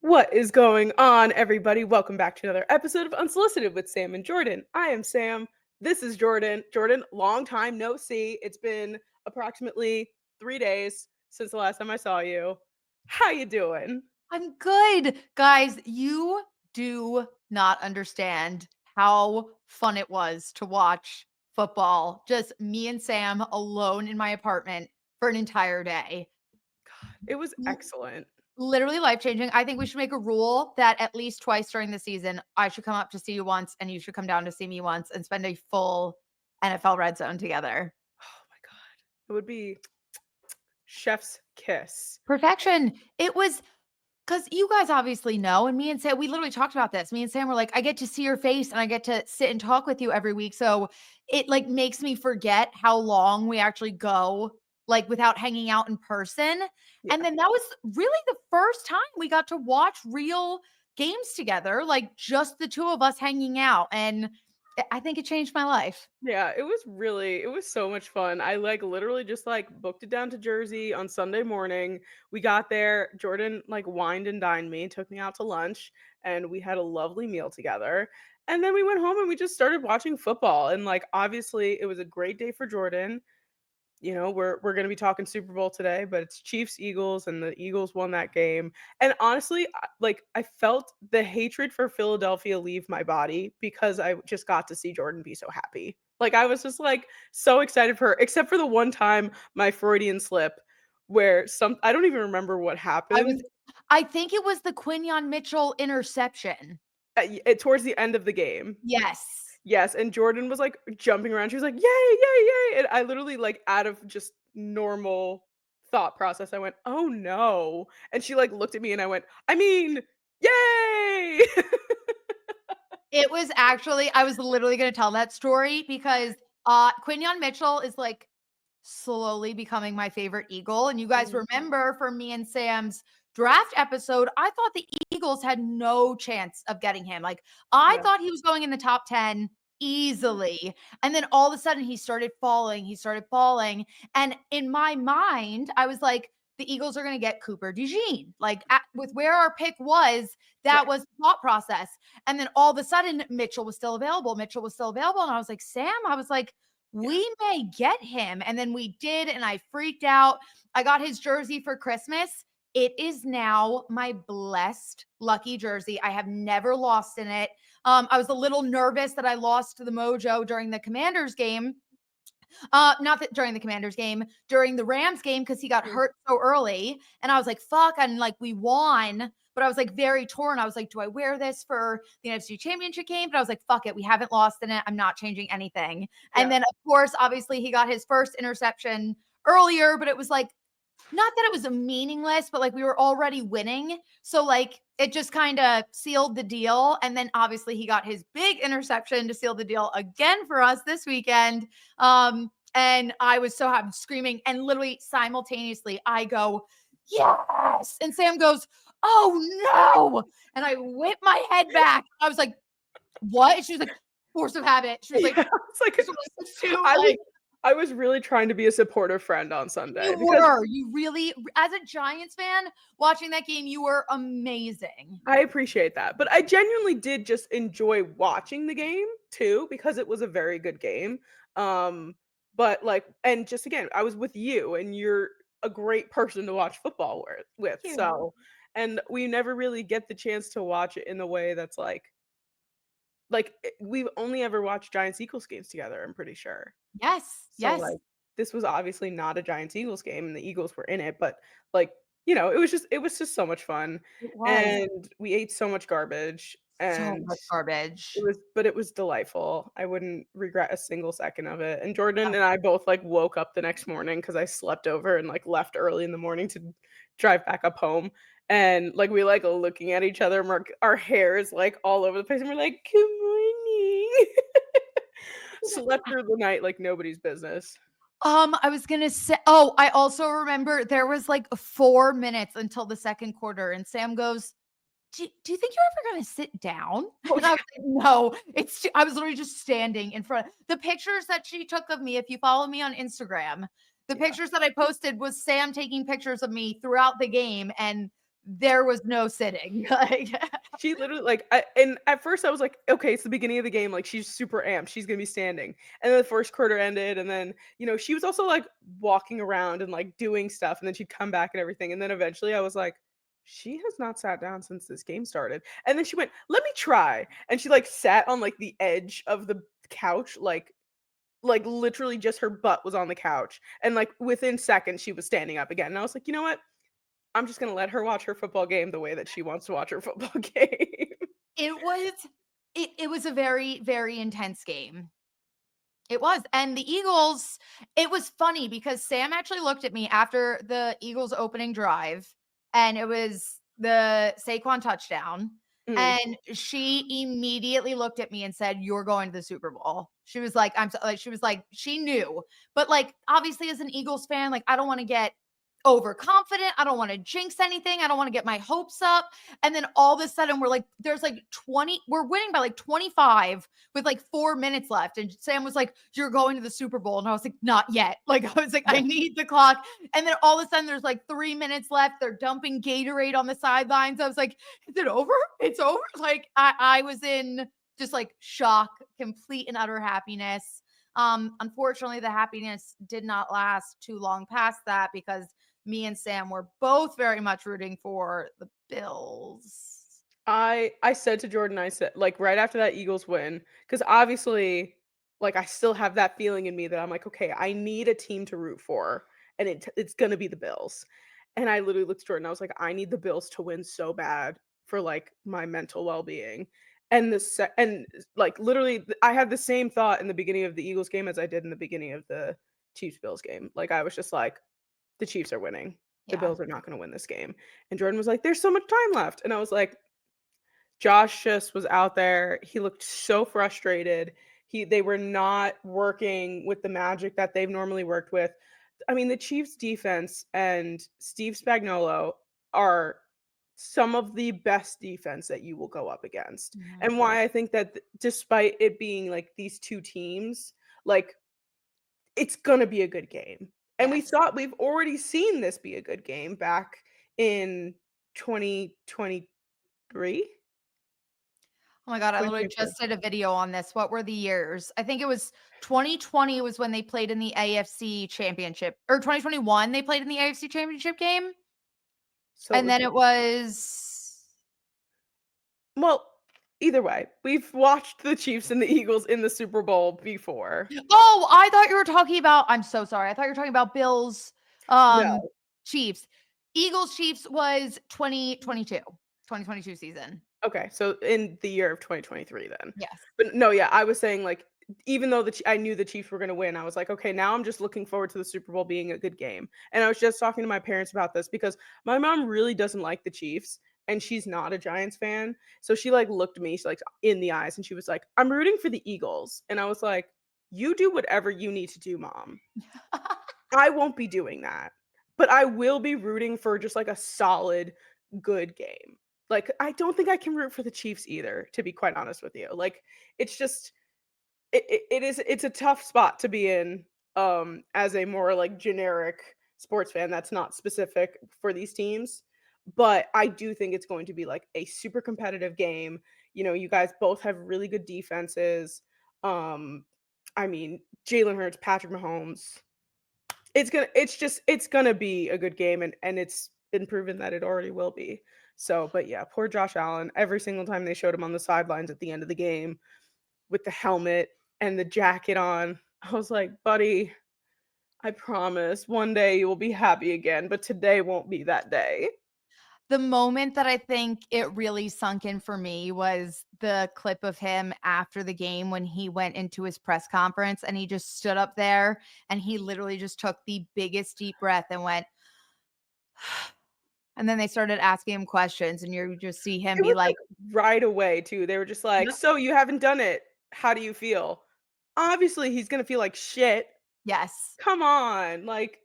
What is going on, everybody? Welcome back to another episode of Unsolicited with Sam and Jordyn. I am Sam. This is Jordyn. Jordyn, long time no see. It's been approximately 3 days since the last time I saw you. How you doing? I'm good. Guys, you do not understand how fun it was to watch football. Just me and Sam alone in my apartment for an entire day. It was L- excellent. Literally life-changing. I think we should make a rule that at least twice during the season, I should come up to see you once and you should come down to see me once and spend a full NFL red zone together. Oh my god. It would be chef's kiss. Perfection. It was. Because you guys obviously know, and me and Sam, we literally talked about this. Me and Sam were like, I get to see your face and I get to sit and talk with you every week. So it like makes me forget how long we actually go like without hanging out in person. Yeah. And then that was really the first time we got to watch real games together, like just the two of us hanging out. And I think it changed my life. Yeah, it was so much fun. I literally just booked it down to Jersey on Sunday morning. We got there, Jordyn wined and dined me, took me out to lunch, and we had a lovely meal together. And then we went home and we just started watching football. And obviously it was a great day for Jordyn. We're gonna be talking Super Bowl today, but it's Chiefs Eagles, and the Eagles won that game. And honestly, I felt the hatred for Philadelphia leave my body because I just got to see Jordyn be so happy. I was just so excited for her, except for the one time my Freudian slip where some I don't even remember what I was, happened. I think it was the Quinyon Mitchell interception. Towards the end of the game. Yes. Yes, and Jordyn was, jumping around. She was like, "Yay, yay, yay," and I literally, out of just normal thought process, I went, "Oh, no," and she, looked at me and I went, "I mean, yay!" It was actually I was literally gonna tell that story because, Quinyon Mitchell is, like, slowly becoming my favorite Eagle, and you guys Mhm. remember from me and Sam's draft episode, I thought the Eagles had no chance of getting him, like, I Yeah, thought he was going in the top 10 easily, and then all of a sudden he started falling, and in my mind, I was like, "The Eagles are gonna get Cooper DeJean," like, at with where our pick was, that right. was the thought process. And then all of a sudden, Mitchell was still available. Mitchell was still available. And I was like, Sam, I was like, Yeah. we may get him. And then we did. And I freaked out. I got his jersey for Christmas. It is now my blessed, lucky jersey. I have never lost in it. I was a little nervous that I lost the mojo during the Commanders game. Not that during the Commanders game, during the Rams game, because he got Mhm. hurt so early. And I was like, fuck. And like, we won, but I was like very torn. I was like, do I wear this for the NFC Championship game? But I was like, fuck it. We haven't lost in it. I'm not changing anything. And Yeah. then, of course, obviously, he got his first interception earlier, but it was like, not that it was a meaningless, but like we were already winning. So like it just kind of sealed the deal. And then obviously he got his big interception to seal the deal again for us this weekend. And I was so happy, screaming, and literally simultaneously I go, yes. And Sam goes, oh no. And I whip my head back. I was like, what? And she was like, force of habit. She was like, Yeah, it's like just like, too I was like I was really trying to be a supportive friend on Sunday you because were. You really, as a Giants fan, watching that game, you were amazing. I appreciate that, but I genuinely did just enjoy watching the game too because it was a very good game. Um, but and just again, I was with you, and you're a great person to watch football with. Thank you. So, and we never really get the chance to watch it in the way that's we've only ever watched Giants Eagles games together. I'm pretty sure. Yes, So, yes, this was obviously not a Giants-Eagles game, and the Eagles were in it, but, it was just so much fun, it was and we ate so much garbage, so and much garbage. it was delightful. I wouldn't regret a single second of it, and Jordan Uh, and I both, woke up the next morning because I slept over and, left early in the morning to drive back up home, and, we, looking at each other, and our hair is, all over the place, and we're like, "Good morning." Slept through the night like nobody's business. I was gonna say, oh, I also remember there was like 4 minutes until the second quarter, and Sam goes, do you think you're ever gonna sit down? Oh, And I yeah. was like, no, I was literally just standing in front. The pictures that she took of me, if you follow me on Instagram, the Yeah. pictures that I posted was Sam taking pictures of me throughout the game. And there was no sitting. Like, She literally like and at first I was like, okay, it's the beginning of the game, like she's super amped, she's gonna be standing. And then the first quarter ended, and then she was also like walking around and like doing stuff, and then she'd come back and everything. And then eventually I was like, she has not sat down since this game started. And then she went, let me try. And she like sat on like the edge of the couch, like literally just her butt was on the couch. And like within seconds she was standing up again. And I was like, you know what? I'm just gonna let her watch her football game the way that she wants to watch her football game. it was it was a very, very intense game. It was, and the Eagles it was funny because Sam actually looked at me after the Eagles opening drive, and it was the Saquon touchdown, Mm. and she immediately looked at me and said, "You're going to the Super Bowl." She was like, "I'm so," like, she was like, she knew, but, like, obviously, as an Eagles fan, like, I don't wanna get overconfident, I don't wanna jinx anything, I don't wanna get my hopes up, and then all of a sudden, we're like there's, like, 20 we're winning by, like, 25 with like 4 minutes left. And Sam was like, "You're going to the Super Bowl." And I was like, "Not yet." Like, I was like, "I Yeah. need the clock." And then all of a sudden there's like 3 minutes left. They're dumping Gatorade on the sidelines. I was like, "Is it over? It's over?" Like, I was in just like shock, complete and utter happiness. Unfortunately, the happiness did not last too long past that because me and Sam were both very much rooting for the Bills. I said to Jordan, I said like right after that Eagles win, because obviously, like I still have that feeling in me that I'm like, okay, I need a team to root for, and it's gonna be the Bills. And I literally looked at Jordan, I was like, I need the Bills to win so bad for like my mental well-being. And like literally I had the same thought in the beginning of the Eagles game as I did in the beginning of the Chiefs Bills game. Like I was just like, the Chiefs are winning. The Yeah. Bills are not gonna win this game. And Jordan was like, there's so much time left. And I was like, Josh just was out there. He looked so frustrated. They were not working with the magic that they've normally worked with. I mean, the Chiefs defense and Steve Spagnuolo are some of the best defense that you will go up against. Mhm. And why I think that despite it being like these two teams, like it's going to be a good game. And Yes. we've already seen this be a good game back in 2023, Oh my god, I literally 2024. just did a video on this. What were the years? I think it was 2020 was when they played in the AFC Championship, or 2021 they played in the AFC Championship game, So it and was then it was well, either way, we've watched the Chiefs and the Eagles in the Super Bowl before. oh, I thought you were talking about I'm so sorry. I thought you were talking about Bills, No. Chiefs. Eagles Chiefs was 2022 season. Okay, so in the year of 2023 then. Yes. But no, yeah, I was saying, like, even though I knew the Chiefs were gonna win, I was like, "Okay, now I'm just looking forward to the Super Bowl being a good game." And I was just talking to my parents about this because my mom really doesn't like the Chiefs, and she's not a Giants fan. So she, like, looked me, like, in the eyes, and she was like, "I'm rooting for the Eagles." And I was like, "You do whatever you need to do, mom. I won't be doing that, but I will be rooting for just like a solid, good game." Like, I don't think I can root for the Chiefs either, to be quite honest with you. Like, it's just it's a tough spot to be in as a more like generic sports fan that's not specific for these teams. But I do think it's going to be like a super competitive game. You guys both have really good defenses. Um, I mean, Jalen Hurts, Patrick Mahomes, it's gonna be a good game, and it's been proven that it already will be. So, but yeah, poor Josh Allen. Every single time they showed him on the sidelines at the end of the game with the helmet and the jacket on, I was like, "Buddy, I promise one day you will be happy again, but today won't be that day." The moment that I think it really sunk in for me was the clip of him after the game when he went into his press conference and he just stood up there and he literally just took the biggest deep breath and went, and then they started asking him questions and you just see him It be was like like, right away too. They were just like, "Yep, "So you haven't done it. How do you feel?" Obviously, he's gonna feel like shit. yes, Come on, like,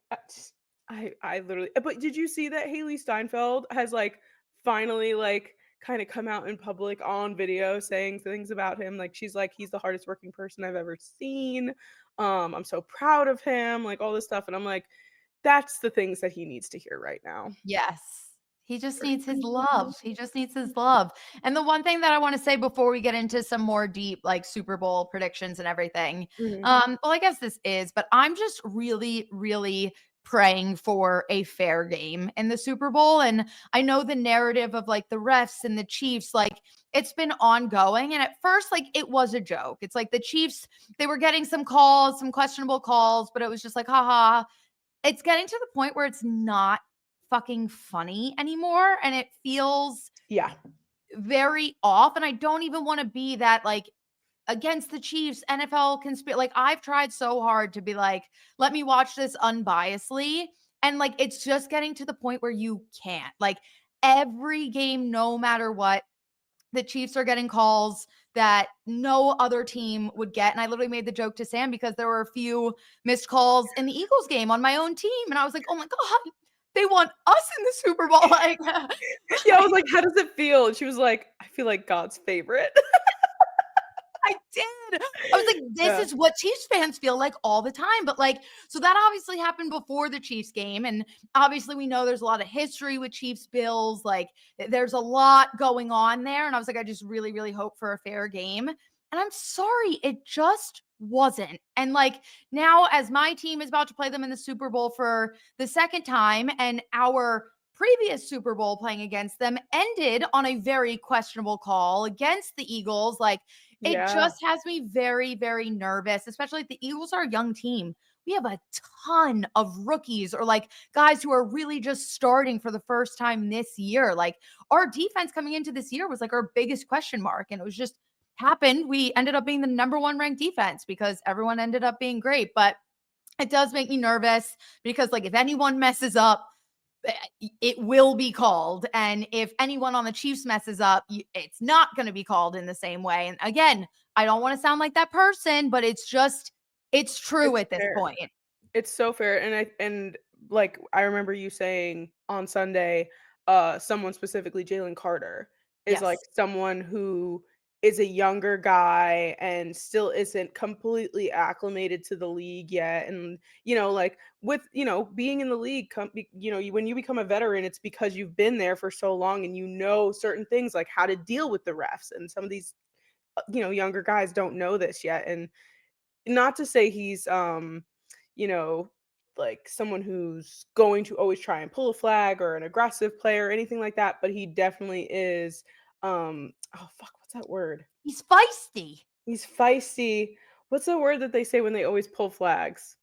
I literally but did you see that Haley Steinfeld has, like, finally, like, kinda come out in public on video saying things about him? Like, she's like, "He's the hardest working person I've ever seen. I'm so proud of him," like, all this stuff, and I'm like, that's the things that he needs to hear right now. yes." He just needs his love. He just needs his love. And the one thing that I want to say before we get into some more deep, like Super Bowl predictions and everything, Mhm. well, I guess this is, but I'm just really, really praying for a fair game in the Super Bowl. And I know the narrative of like the refs and the Chiefs, like it's been ongoing. And at first, like it was a joke. It's like the Chiefs, they were getting some calls, some questionable calls, but it was just like, haha. It's getting to the point where it's not fucking funny anymore, and it feels Yeah. very off, and I don't even wanna be that, like, against the Chiefs, NFL conspiracy. Like, I've tried so hard to be like, "Let me watch this unbiasedly," and, like, it's just getting to the point where you can't. Like, every game, no matter what, the Chiefs are getting calls that no other team would get. And I literally made the joke to Sam because there were a few missed calls in the Eagles game on my own team. And I was like, oh my God, they want us in the Super Bowl. Like, Yeah, I was like, like, "How does it feel?" And she was like, "I feel like God's favorite." I did. I was like, this Yeah. is what Chiefs fans feel like all the time. But like, so that obviously happened before the Chiefs game. And obviously, we know there's a lot of history with Chiefs Bills. Like, there's a lot going on there. And I was like, I just really, really hope for a fair game. And I'm sorry, it just wasn't. And like, now as my team is about to play them in the Super Bowl for the second time, and our previous Super Bowl playing against them ended on a very questionable call against the Eagles. Like, it Yeah. just has me very, very nervous, especially the Eagles are a young team. We have a ton of rookies or like guys who are really just starting for the first time this year. Like our defense coming into this year was like our biggest question mark. And it was just happened. We ended up being the number one ranked defense because everyone ended up being great. But it does make me nervous because, like, if anyone messes up, it will be called. And if anyone on the Chiefs messes up, it's not going to be called in the same way. And again, I don't want to sound like that person, but it's just, it's true It's at this fair. point. It's so fair, like, I remember you saying on Sunday, someone specifically, Jalen Carter, is, like, Yes. someone who is a younger guy and still isn't completely acclimated to the league yet, and, like, with, being in the league, when you become a veteran, it's because you've been there for so long and you know certain things, like how to deal with the refs, and some of these, younger guys don't know this yet, and not to say he's, you know, like someone who's going to always try and pull a flag or an aggressive player or anything like that, but he definitely is, oh fuck, what's that word? He's feisty. He's feisty. What's the word that they say when they always pull flags?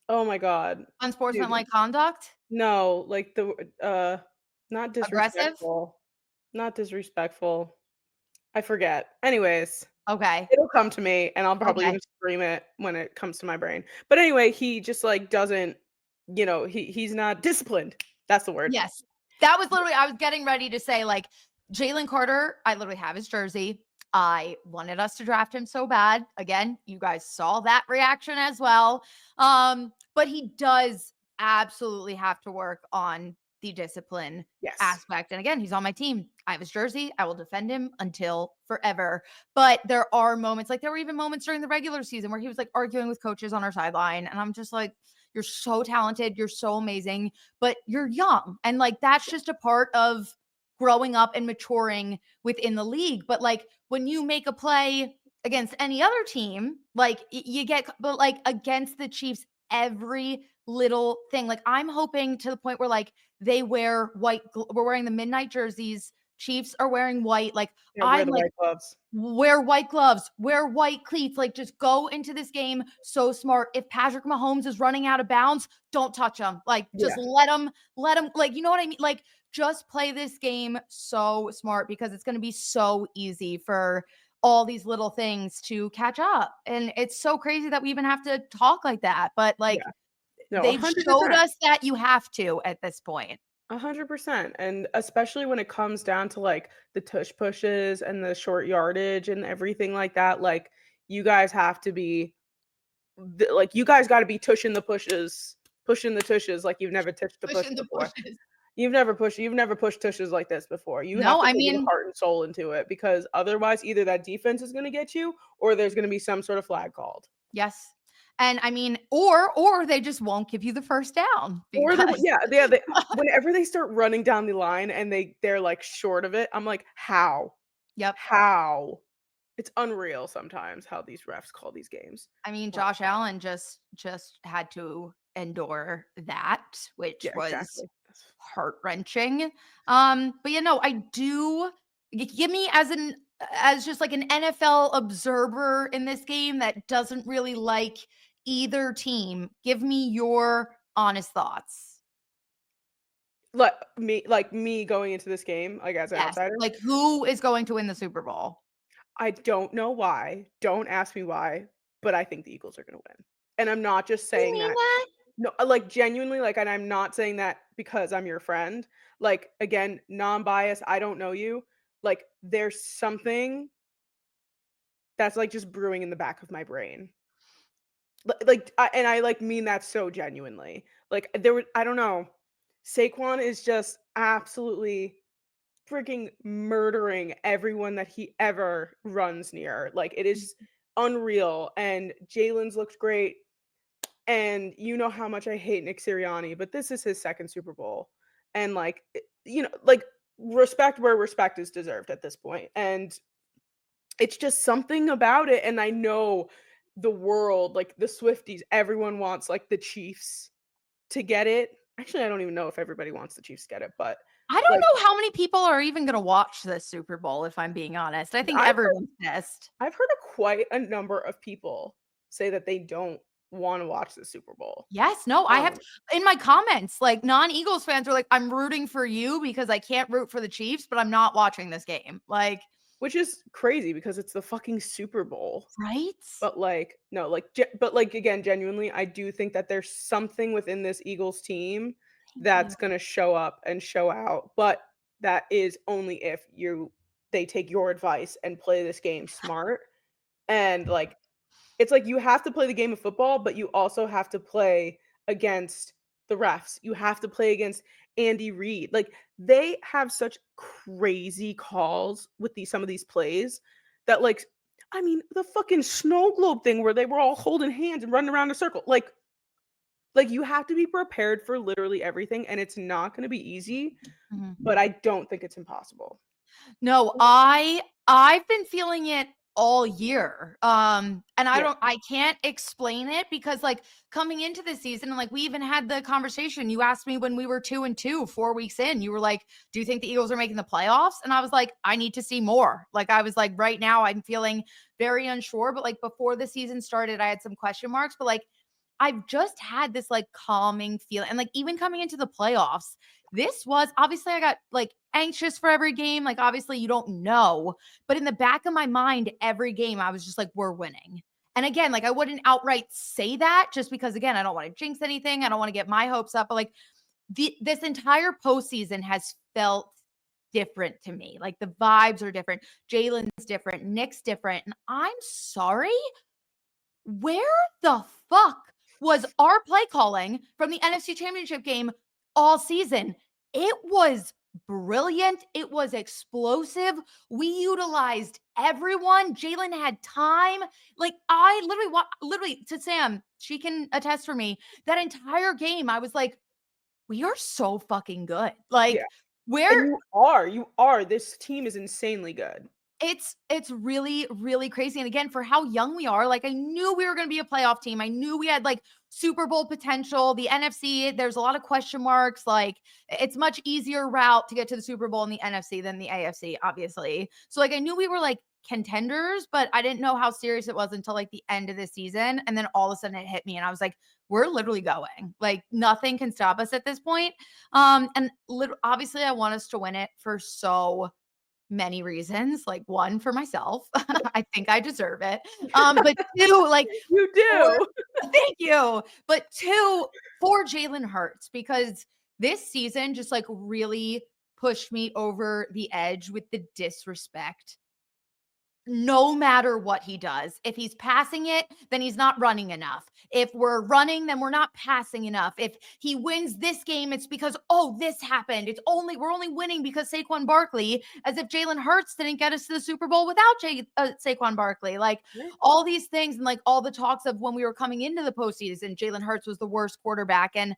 Oh my god. Dude, Unsportsmanlike conduct. no, like not Aggressive. disrespectful. Not disrespectful. I forget. Anyways, Okay. it'll come to me, and I'll probably Okay. even scream it when it comes to my brain. But anyway, he just, like, doesn't he's not disciplined. That's the word. Yes. That was literally, I was getting ready to say, like, Jalen Carter, I literally have his jersey. I wanted us to draft him so bad. Again, you guys saw that reaction as well. But he does absolutely have to work on the discipline Yes. aspect. And again, he's on my team. I have his jersey. I will defend him until forever. But there are moments, like there were even moments during the regular season where he was like arguing with coaches on our sideline. And I'm just like, you're so talented. You're so amazing, but you're young. And like that's just a part of growing up and maturing within the league. But like when you make a play against any other team, like you get, but like against the Chiefs, every little thing, like I'm hoping to the point where like they wear white, we're wearing the midnight jerseys. Chiefs are wearing white. Like Yeah, wear I'm the like, white gloves. wear white gloves, wear white cleats, like just go into this game so smart. If Patrick Mahomes is running out of bounds, don't touch him. Like just Yeah. let him, like, you know what I mean? Like just play this game so smart because it's going to be so easy for all these little things to catch up. And it's so crazy that we even have to talk like that. But like Yeah. No, they've showed 100%. us that you have to at this point. 100%, and especially when it comes down to, like, the tush pushes and the short yardage and everything like that, like, you guys have to be you guys gotta be tushing the pushes, pushing the tushes like you've never touched the push Pushing the before. bushes. You've never pushed tushes like this before. You have No, to I put your mean, heart and soul into it because otherwise either that defense is gonna get you or there's gonna be some sort of flag called. yes. And I mean, or they just won't give you the first down Or they w because yeah, they whenever they start running down the line and they're, like, short of it, I'm like, "How? yep. How?" It's unreal sometimes how these refs call these games. I mean, Oh, Josh Allen just had to endure that, which yeah, was exactly. heart-wrenching. But you know, I do give me as just like an NFL observer in this game that doesn't really like either team. Give me your honest thoughts. Like me going into this game, like, as an Yes, outsider, like who is going to win the Super Bowl? I don't know why, don't ask me why, but I think the Eagles are gonna win. And I'm not just You saying mean that. that? No, like, genuinely, like, and I'm not saying that because I'm your friend. Like, again, non-bias, I don't know you. Like, there's something that's, like, just brewing in the back of my brain. I like, mean that so genuinely. Like, I don't know. Saquon is just absolutely freaking murdering everyone that he ever runs near. Like, it is unreal, and Jalen's looked great. And you know how much I hate Nick Sirianni, but this is his 2nd Super Bowl. And, like, like, respect where respect is deserved at this point, and it's just something about it, and I know the world, like, the Swifties, everyone wants, like, the Chiefs to get it. Actually, I don't even know if everybody wants the Chiefs to get it, but, I don't like, know how many people are even gonna watch this Super Bowl, if I'm being honest. I think I've heard everyone's pissed. I've heard quite a number of people say that they don't wanna watch the Super Bowl. Yes, no, I have Um in my comments, like, non-Eagles fans are like, "I'm rooting for you because I can't root for the Chiefs, but I'm not watching this game." Like, Which is crazy because it's the fucking Super Bowl. right? But, like, no, like, but, like, again, genuinely, I do think that there's something within this Eagles team Thank you. that's gonna show up and show out, but that is only if they take your advice and play this game smart, and, like, it's like you have to play the game of football, but you also have to play against the refs. You have to play against Andy Reid. Like, they have such crazy calls with some of these plays that, like, I mean, the fucking snow globe thing where they were all holding hands and running around in a circle. Like, you have to be prepared for literally everything, and it's not gonna be easy, Mhm. but I don't think it's impossible. No, I've been feeling it all year. And Yeah. I can't explain it because like coming into the season and like we even had the conversation. You asked me when we were 2-2, 4 weeks in, you were like, "Do you think the Eagles are making the playoffs?" And I was like, "I need to see more." Like I was like, right now I'm feeling very unsure, but like before the season started, I had some question marks, but like I've just had this like calming feeling. And like even coming into the playoffs, this was obviously I got like anxious for every game. Like obviously you don't know, but in the back of my mind, every game I was just like, we're winning. And again, like I wouldn't outright say that just because again, I don't want to jinx anything. I don't want to get my hopes up, but like this entire postseason has felt different to me. Like the vibes are different. Jalen's different. Nick's different. And I'm sorry, where the fuck was our play calling from the NFC Championship game all season? It was brilliant. It was explosive. We utilized everyone. Jalen had time. Like I literally to Sam, she can attest for me. That entire game, I was like, we are so fucking good. Yeah. Like, And where you are. This team is insanely good. it's really, really crazy. And again, for how young we are, like I knew we were going to be a playoff team. I knew we had like Super Bowl potential. The NFC, there's a lot of question marks. Like it's much easier route to get to the Super Bowl in the NFC than the AFC, obviously. So like I knew we were like contenders, but I didn't know how serious it was until like the end of the season. And then all of a sudden it hit me and I was like, we're literally going. Like nothing can stop us at this point. And obviously I want us to win it for so many reasons. Like one for myself, I think I deserve it. But two, like You for do. thank you. But two for Jalen Hurts because this season just like really pushed me over the edge with the disrespect no matter what he does. If he's passing it, then he's not running enough. If we're running, then we're not passing enough. If he wins this game, it's because, oh, this happened. We're only winning because Saquon Barkley, as if Jalen Hurts didn't get us to the Super Bowl without Saquon Barkley. Like Right. all these things, and like all the talks of when we were coming into the postseason, Jalen Hurts was the worst quarterback. And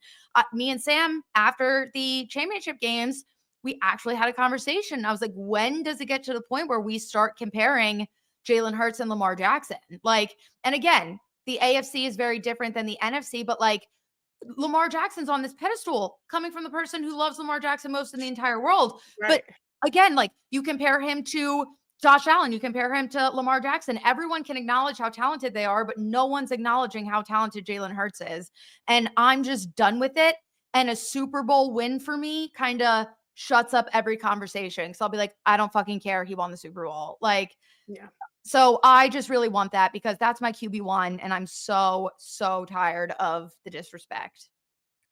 me and Sam, after the championship games, we actually had a conversation. I was like, when does it get to the point where we start comparing Jalen Hurts and Lamar Jackson? Like, and again, the AFC is very different than the NFC, but like Lamar Jackson's on this pedestal coming from the person who loves Lamar Jackson most in the entire world. But Right. again, like you compare him to Josh Allen, you compare him to Lamar Jackson. Everyone can acknowledge how talented they are, but no one's acknowledging how talented Jalen Hurts is. And I'm just done with it. And a Super Bowl win for me kind of shuts up every conversation. So I'll be like, I don't fucking care. He won the Super Bowl. Like, Yeah. so I just really want that because that's my QB1. And I'm so, so tired of the disrespect.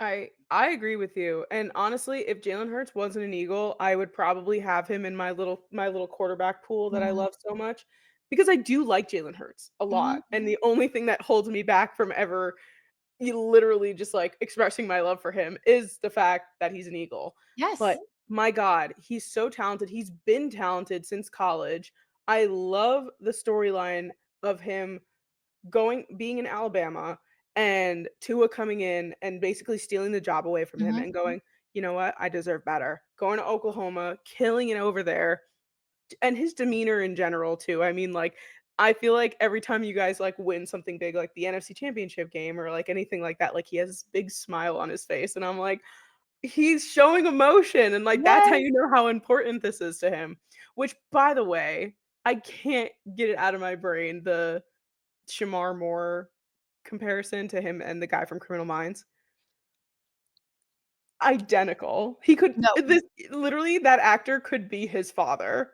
I agree with you. And honestly, if Jalen Hurts wasn't an Eagle, I would probably have him in my little quarterback pool that I Mhm, love so much because I do like Jalen Hurts a mhm. lot. And the only thing that holds me back from ever literally just like expressing my love for him is the fact that he's an Eagle. But Yes. my God, he's so talented. He's been talented since college. I love the storyline of him being in Alabama and Tua coming in and basically stealing the job away from him Mhm. and going, "You know what? I deserve better." Going to Oklahoma, killing it over there, and his demeanor in general too. I mean, like, I feel like every time you guys, like, win something big, like the NFC Championship game or, like, anything like that, like, he has this big smile on his face, and I'm like, "He's showing emotion," and, like, that's how Yes. you know how important this is to him. Which, by the way, I can't get it out of my brain, the Shamar Moore comparison to him and the guy from Criminal Minds. Identical. He could No, this literally, that actor could be his father.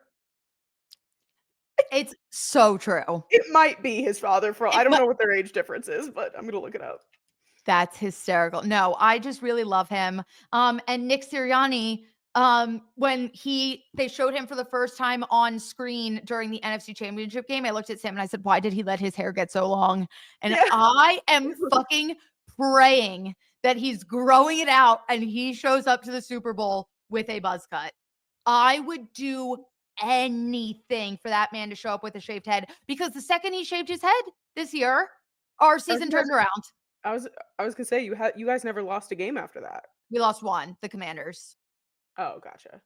it's so true. It might be his father for I It don't mu know what their age difference is, but I'm gonna look it up. That's hysterical. No, I just really love him. And Nick Sirianni, when they showed him for the first time on screen during the NFC Championship game, I looked at Sam and I said, "Why did he let his hair get so long?" And Yeah. I am fucking praying that he's growing it out and he shows up to the Super Bowl with a buzz cut. I would do anything for that man to show up with a shaved head because the second he shaved his head this year, our Are season you guys turned around. I was I was gonna say you guys never lost a game after that. We lost one, the Commanders. Oh, gotcha.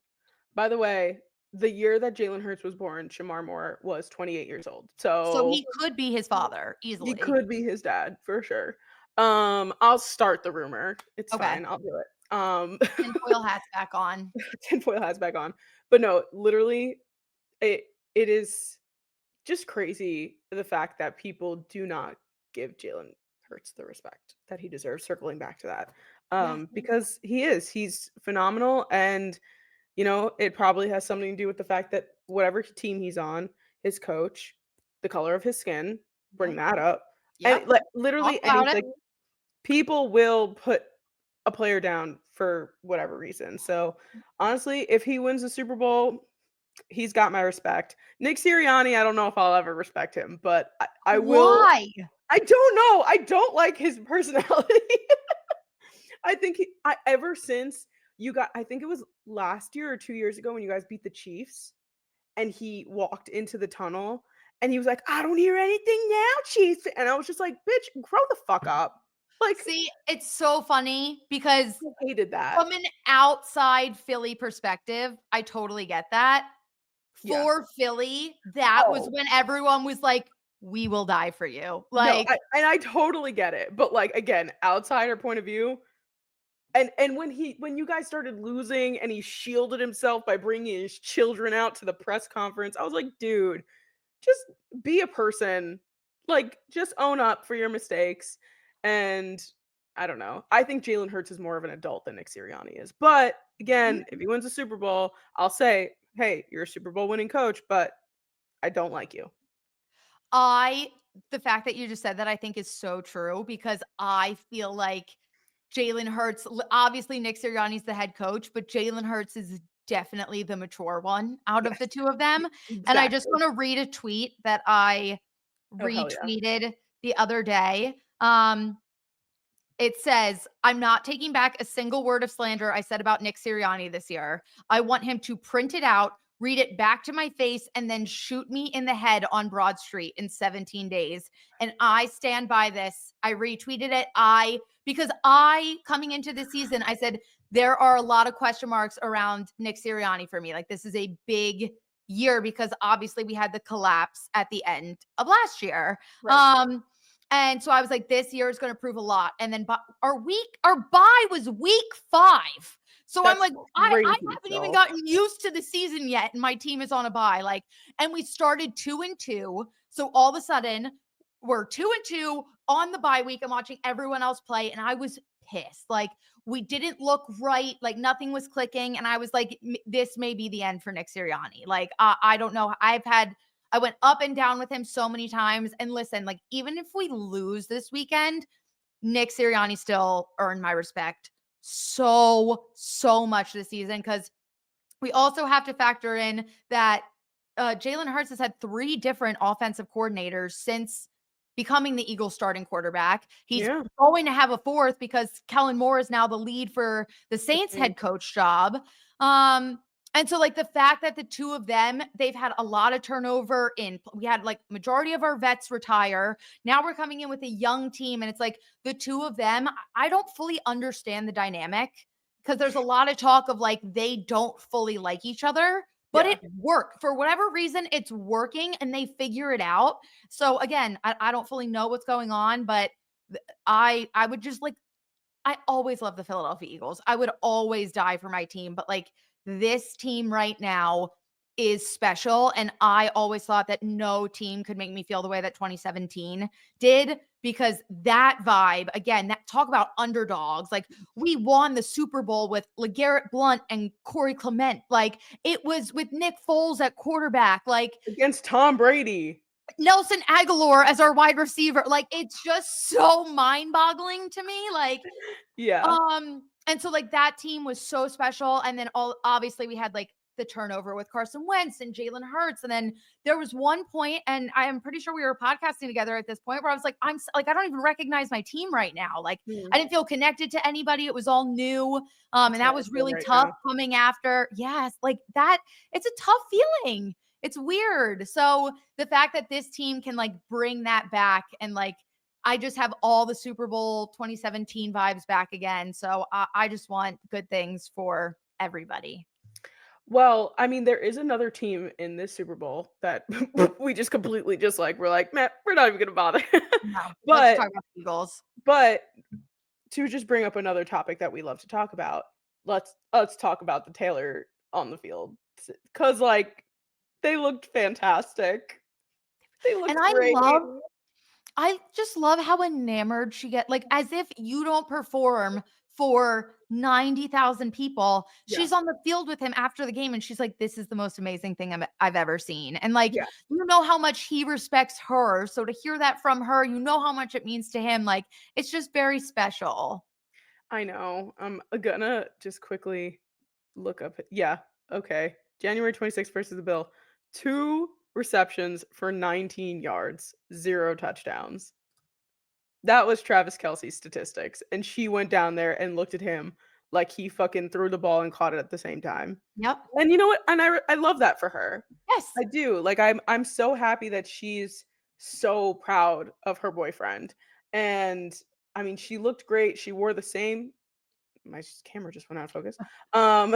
By the way, the year that Jalen Hurts was born, Shamar Moore was 28 years old. So So he could be his father he easily. could be his dad for sure. I'll start the rumor. It's Okay. fine. I'll do it. Tinfoil hat's back on. tinfoil hats back on. But no, literally, it is just crazy the fact that people do not give Jalen Hurts the respect that he deserves. Circling back to that, Yeah. because he's phenomenal, and it probably has something to do with the fact that whatever team he's on, his coach, the color of his skin, bring Yep. that up, and Yep. like Talk literally about it. anything. People will put a player down for whatever reason. So honestly, if he wins the Super Bowl, he's got my respect. Nick Sirianni, I don't know if I'll ever respect him, but I will. Why? I don't know. I don't like his personality. I think ever since I think it was last year or 2 years ago when you guys beat the Chiefs and he walked into the tunnel and he was like, I don't hear anything now, Chiefs. And I was just like, bitch, grow the fuck up. Like, See, it's so funny because I hated that. from an outside Philly perspective, I totally get that. Yeah. For Philly, that was Oh, when everyone was like, "We will die for you." no, Like, I totally get it. But like again, outsider point of view, and when you guys started losing and he shielded himself by bringing his children out to the press conference, I was like, dude, just be a person. Like, just own up for your mistakes. And I don't know. I think Jalen Hurts is more of an adult than Nick Sirianni is. But mhm. again, if he wins a Super Bowl, I'll say, hey, you're a Super Bowl winning coach, but I don't like you. I the fact that you just said that I think is so true because I feel like Jalen Hurts obviously Nick Sirianni's the head coach, but Jalen Hurts is definitely the mature one out of Yes, the two of them. And I just exactly. want to read a tweet that I Oh, hell yeah. retweeted the other day. It says, I'm not taking back a single word of slander I said about Nick Sirianni this year. I want him to print it out, read it back to my face, and then shoot me in the head on Broad Street in 17 days. And I stand by this. I retweeted it. Because coming into the season, I said, there are a lot of question marks around Nick Sirianni for me. Like, this is a big year because obviously we had the collapse at the end of last year. Right. And so I was like, this year is going to prove a lot. And then our bye was week 5. So I'm That's like, I crazy haven't even still. gotten used to the season yet. And my team is on a bye. Like, and we started 2-2. So all of a sudden we're 2-2 on the bye week. I'm watching everyone else play. And I was pissed. Like, we didn't look right. Like, nothing was clicking. And I was like, this may be the end for Nick Sirianni. Like, I don't know. I went up and down with him so many times. And listen, like, even if we lose this weekend, Nick Sirianni still earned my respect so, so much this season. Because we also have to factor in that Jalen Hurts has had 3 different offensive coordinators since becoming the Eagles starting quarterback. He's Yeah. going to have a 4th because Kellen Moore is now the lead for the Saints head coach job. And so, like, the fact that the two of them, they've had a lot of turnover we had like majority of our vets retire. Now we're coming in with a young team, and it's like the two of them, I don't fully understand the dynamic because there's a lot of talk of like they don't fully like each other, but Yeah. it worked for whatever reason. It's working and they figure it out. So again, I don't fully know what's going on, but I would just like, I always love the Philadelphia Eagles. I would always die for my team, but like this team right now is special. And I always thought that no team could make me feel the way that 2017 did, because that vibe, again, that talk about underdogs. Like, we won the Super Bowl with LeGarrette Blount and Corey Clement. Like, it was with Nick Foles at quarterback. Like, Against Tom Brady. Nelson Aguilar as our wide receiver. Like, it's just so mind-boggling to me. Like, Yeah. and so like that team was so special. And then obviously we had like the turnover with Carson Wentz and Jalen Hurts. And then there was one point, and I am pretty sure we were podcasting together at this point, where I was like, I don't even recognize my team right now. Like, Hmm. I didn't feel connected to anybody. It was all new. That's And how that I was feel really right tough now. coming after. Yes, like that. It's a tough feeling. It's weird. So the fact that this team can like bring that back, and like, I just have all the Super Bowl 2017 vibes back again. So I just want good things for everybody. Well, I mean, there is another team in this Super Bowl that we just completely just like we're like, "Man, we're not even gonna bother." No, let's But talk about the Eagles. but to just bring up another topic that we love to talk about, let's talk about the Taylor on the field, because like, they looked fantastic. They And looked great. I just love how enamored she get, like, as if you don't perform for 90,000 people. Yeah, She's on the field with him after the game and she's like, this is the most amazing thing I've ever seen. And like, yeah, you know how much he respects her. So to hear that from her, you know how much it means to him. Like, it's just very special. I know. I'm gonna just quickly look up yeah, okay. January 26th versus the Bill. 2 receptions for 19 yards, 0 touchdowns. That was Travis Kelce's statistics, and she went down there and looked at him like he fucking threw the ball and caught it at the same time. Yep. And you know what? And I love that for her. Yes. I do. Like, I'm so happy that she's so proud of her boyfriend. And I mean, she looked great. She wore the same my camera just went out of focus. Um,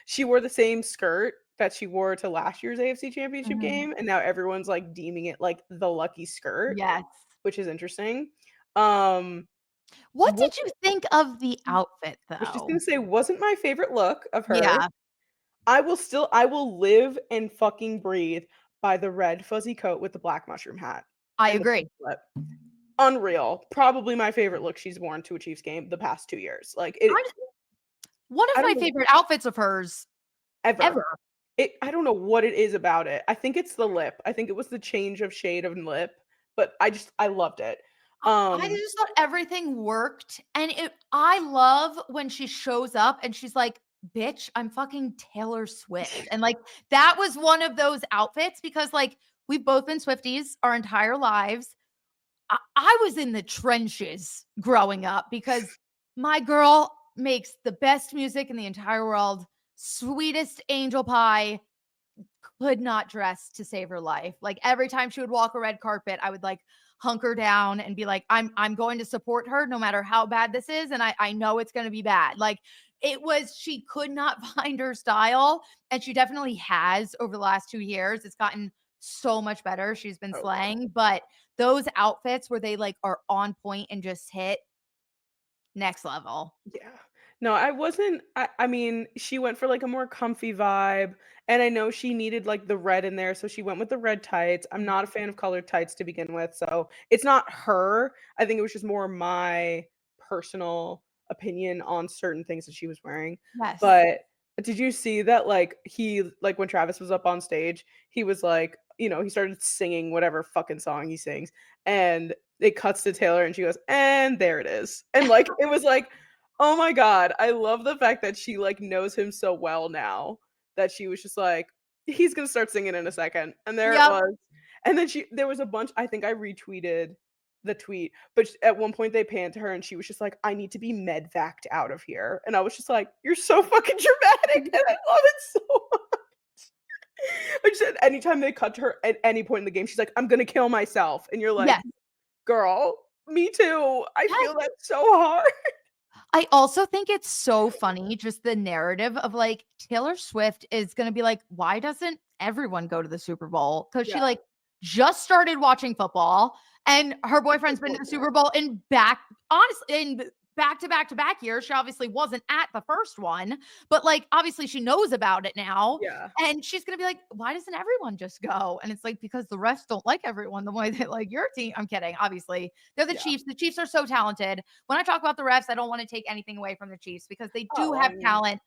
she wore the same skirt that she wore to last year's AFC Championship Mhm. game, and now everyone's like deeming it like the lucky skirt, Yes. which is interesting. Um, What what did you think of the outfit I was just though? gonna say wasn't my favorite look of hers. Yeah, I will live and fucking breathe by the red fuzzy coat with the black mushroom hat I and the agree. pink slip. Unreal. Probably my favorite look she's worn to a Chiefs game the past 2 years. Like it, I One of I my don't know favorite outfits of hers ever. ever. I don't know what it is about it. I think it's the lip. I think it was the change of shade of lip, but I loved it. I Um, just thought everything worked, and I love when she shows up and she's like, bitch, I'm fucking Taylor Swift. And like that was one of those outfits because like we've both been Swifties our entire lives. I was in the trenches growing up because my girl makes the best music in the entire world, sweetest angel pie, could not dress to save her life. Like every time she would walk a red carpet, I would like hunker down and be like, I'm going to support her no matter how bad this is. And I know it's gonna be bad. Like it was, she could not find her style. And she definitely has over the last 2 years. It's gotten so much better. She's been Okay. slaying. But those outfits where they like are on point and just hit next level. Yeah. No, I wasn't I mean, she went for, like, a more comfy vibe, and I know she needed, like, the red in there, so she went with the red tights. I'm not a fan of colored tights to begin with, so it's not her. I think it was just more my personal opinion on certain things that she was wearing. Yes. But did you see that, like, when Travis was up on stage, he was like, he started singing whatever fucking song he sings, and it cuts to Taylor, and she goes, "And there it is." And, like, it was like, oh my god, I love the fact that she, like, knows him so well now that she was just like, "He's gonna start singing in a second," and there it Yep. was. And then there was a bunch I think I retweeted the tweet, but sh at one point they panned to her and she was just like, "I need to be med-vaced out of here," and I was just like, "You're so fucking dramatic," and I love it so much. Like, she said anytime they cut to her at any point in the game, she's like, "I'm gonna kill myself," and you're like, Yes. "Girl, me too. I Yes. feel that so hard." I also think it's so funny, just the narrative of like Taylor Swift is going to be like, why doesn't everyone go to the Super Bowl? Because she Yeah, like just started watching football and her it's a good boyfriend's been to point the Super there. Bowl in back, honestly, in back to back to back years. She obviously wasn't at the first one, but like obviously she knows about it now. Yeah, And she's going to be like, why doesn't everyone just go? And it's like, because the refs don't like everyone the way they like your team. I'm kidding. Obviously, they're the yeah. Chiefs. The Chiefs are so talented. When I talk about the refs, I don't want to take anything away from the Chiefs because they do Oh, I have mean, talent.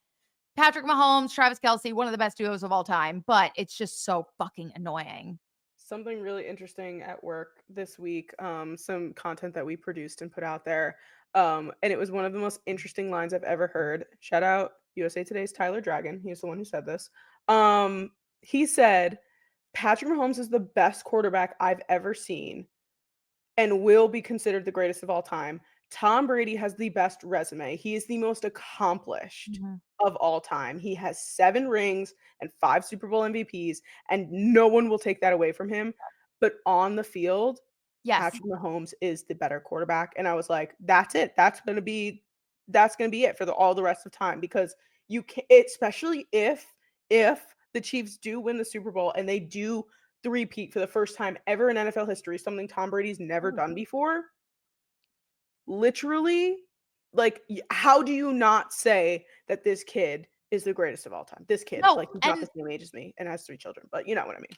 Patrick Mahomes, Travis Kelsey, one of the best duos of all time, but it's just so fucking annoying. something really interesting at work this week, some content that we produced and put out there, and it was one of the most interesting lines I've ever heard. Shout out USA Today's Tyler Dragon, he's the one who said this. He said, "Patrick Mahomes is the best quarterback I've ever seen and will be considered the greatest of all time. Tom Brady has the best resume. He is the most accomplished Mhm. of all time. He has 7 rings and 5 Super Bowl MVPs, and no one will take that away from him. But on the field, Yes. Patrick Mahomes is the better quarterback." And I was like, "That's it. That's gonna be it for all the rest of time because you can especially if the Chiefs do win the Super Bowl and they do three-peat for the first time ever in NFL history, something Tom Brady's never Ooh. done before, literally, like, how do you not say that this kid is the greatest of all time? This kid, No, like, he's not and the same age as me and has 3 children, but you know what I mean.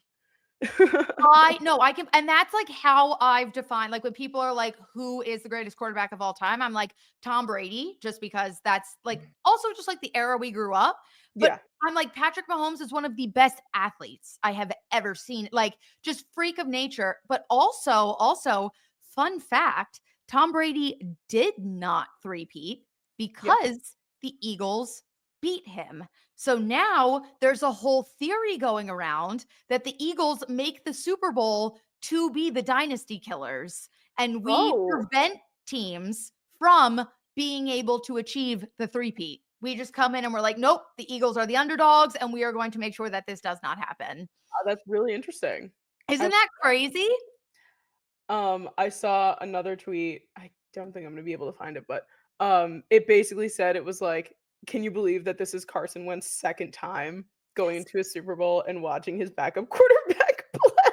I no, I can, and that's like how I've defined like when people are like, who is the greatest quarterback of all time? I'm like Tom Brady, just because that's like also just like the era we grew up. But Yeah. I'm like Patrick Mahomes is one of the best athletes I have ever seen. Like just freak of nature. But also, fun fact, Tom Brady did not three-peat Yep. because the Eagles beat him. So now there's a whole theory going around that the Eagles make the Super Bowl to be the dynasty killers. And we Oh, prevent teams from being able to achieve the three-peat. We just come in and we're like, nope, the Eagles are the underdogs, and we are going to make sure that this does not happen. that's really interesting. I Isn't that crazy? I saw another tweet. I don't think I'm gonna be able to find it, but it basically said it was like, "Can you believe that this is Carson Wentz's second time going Yes. into a Super Bowl and watching his backup quarterback play?"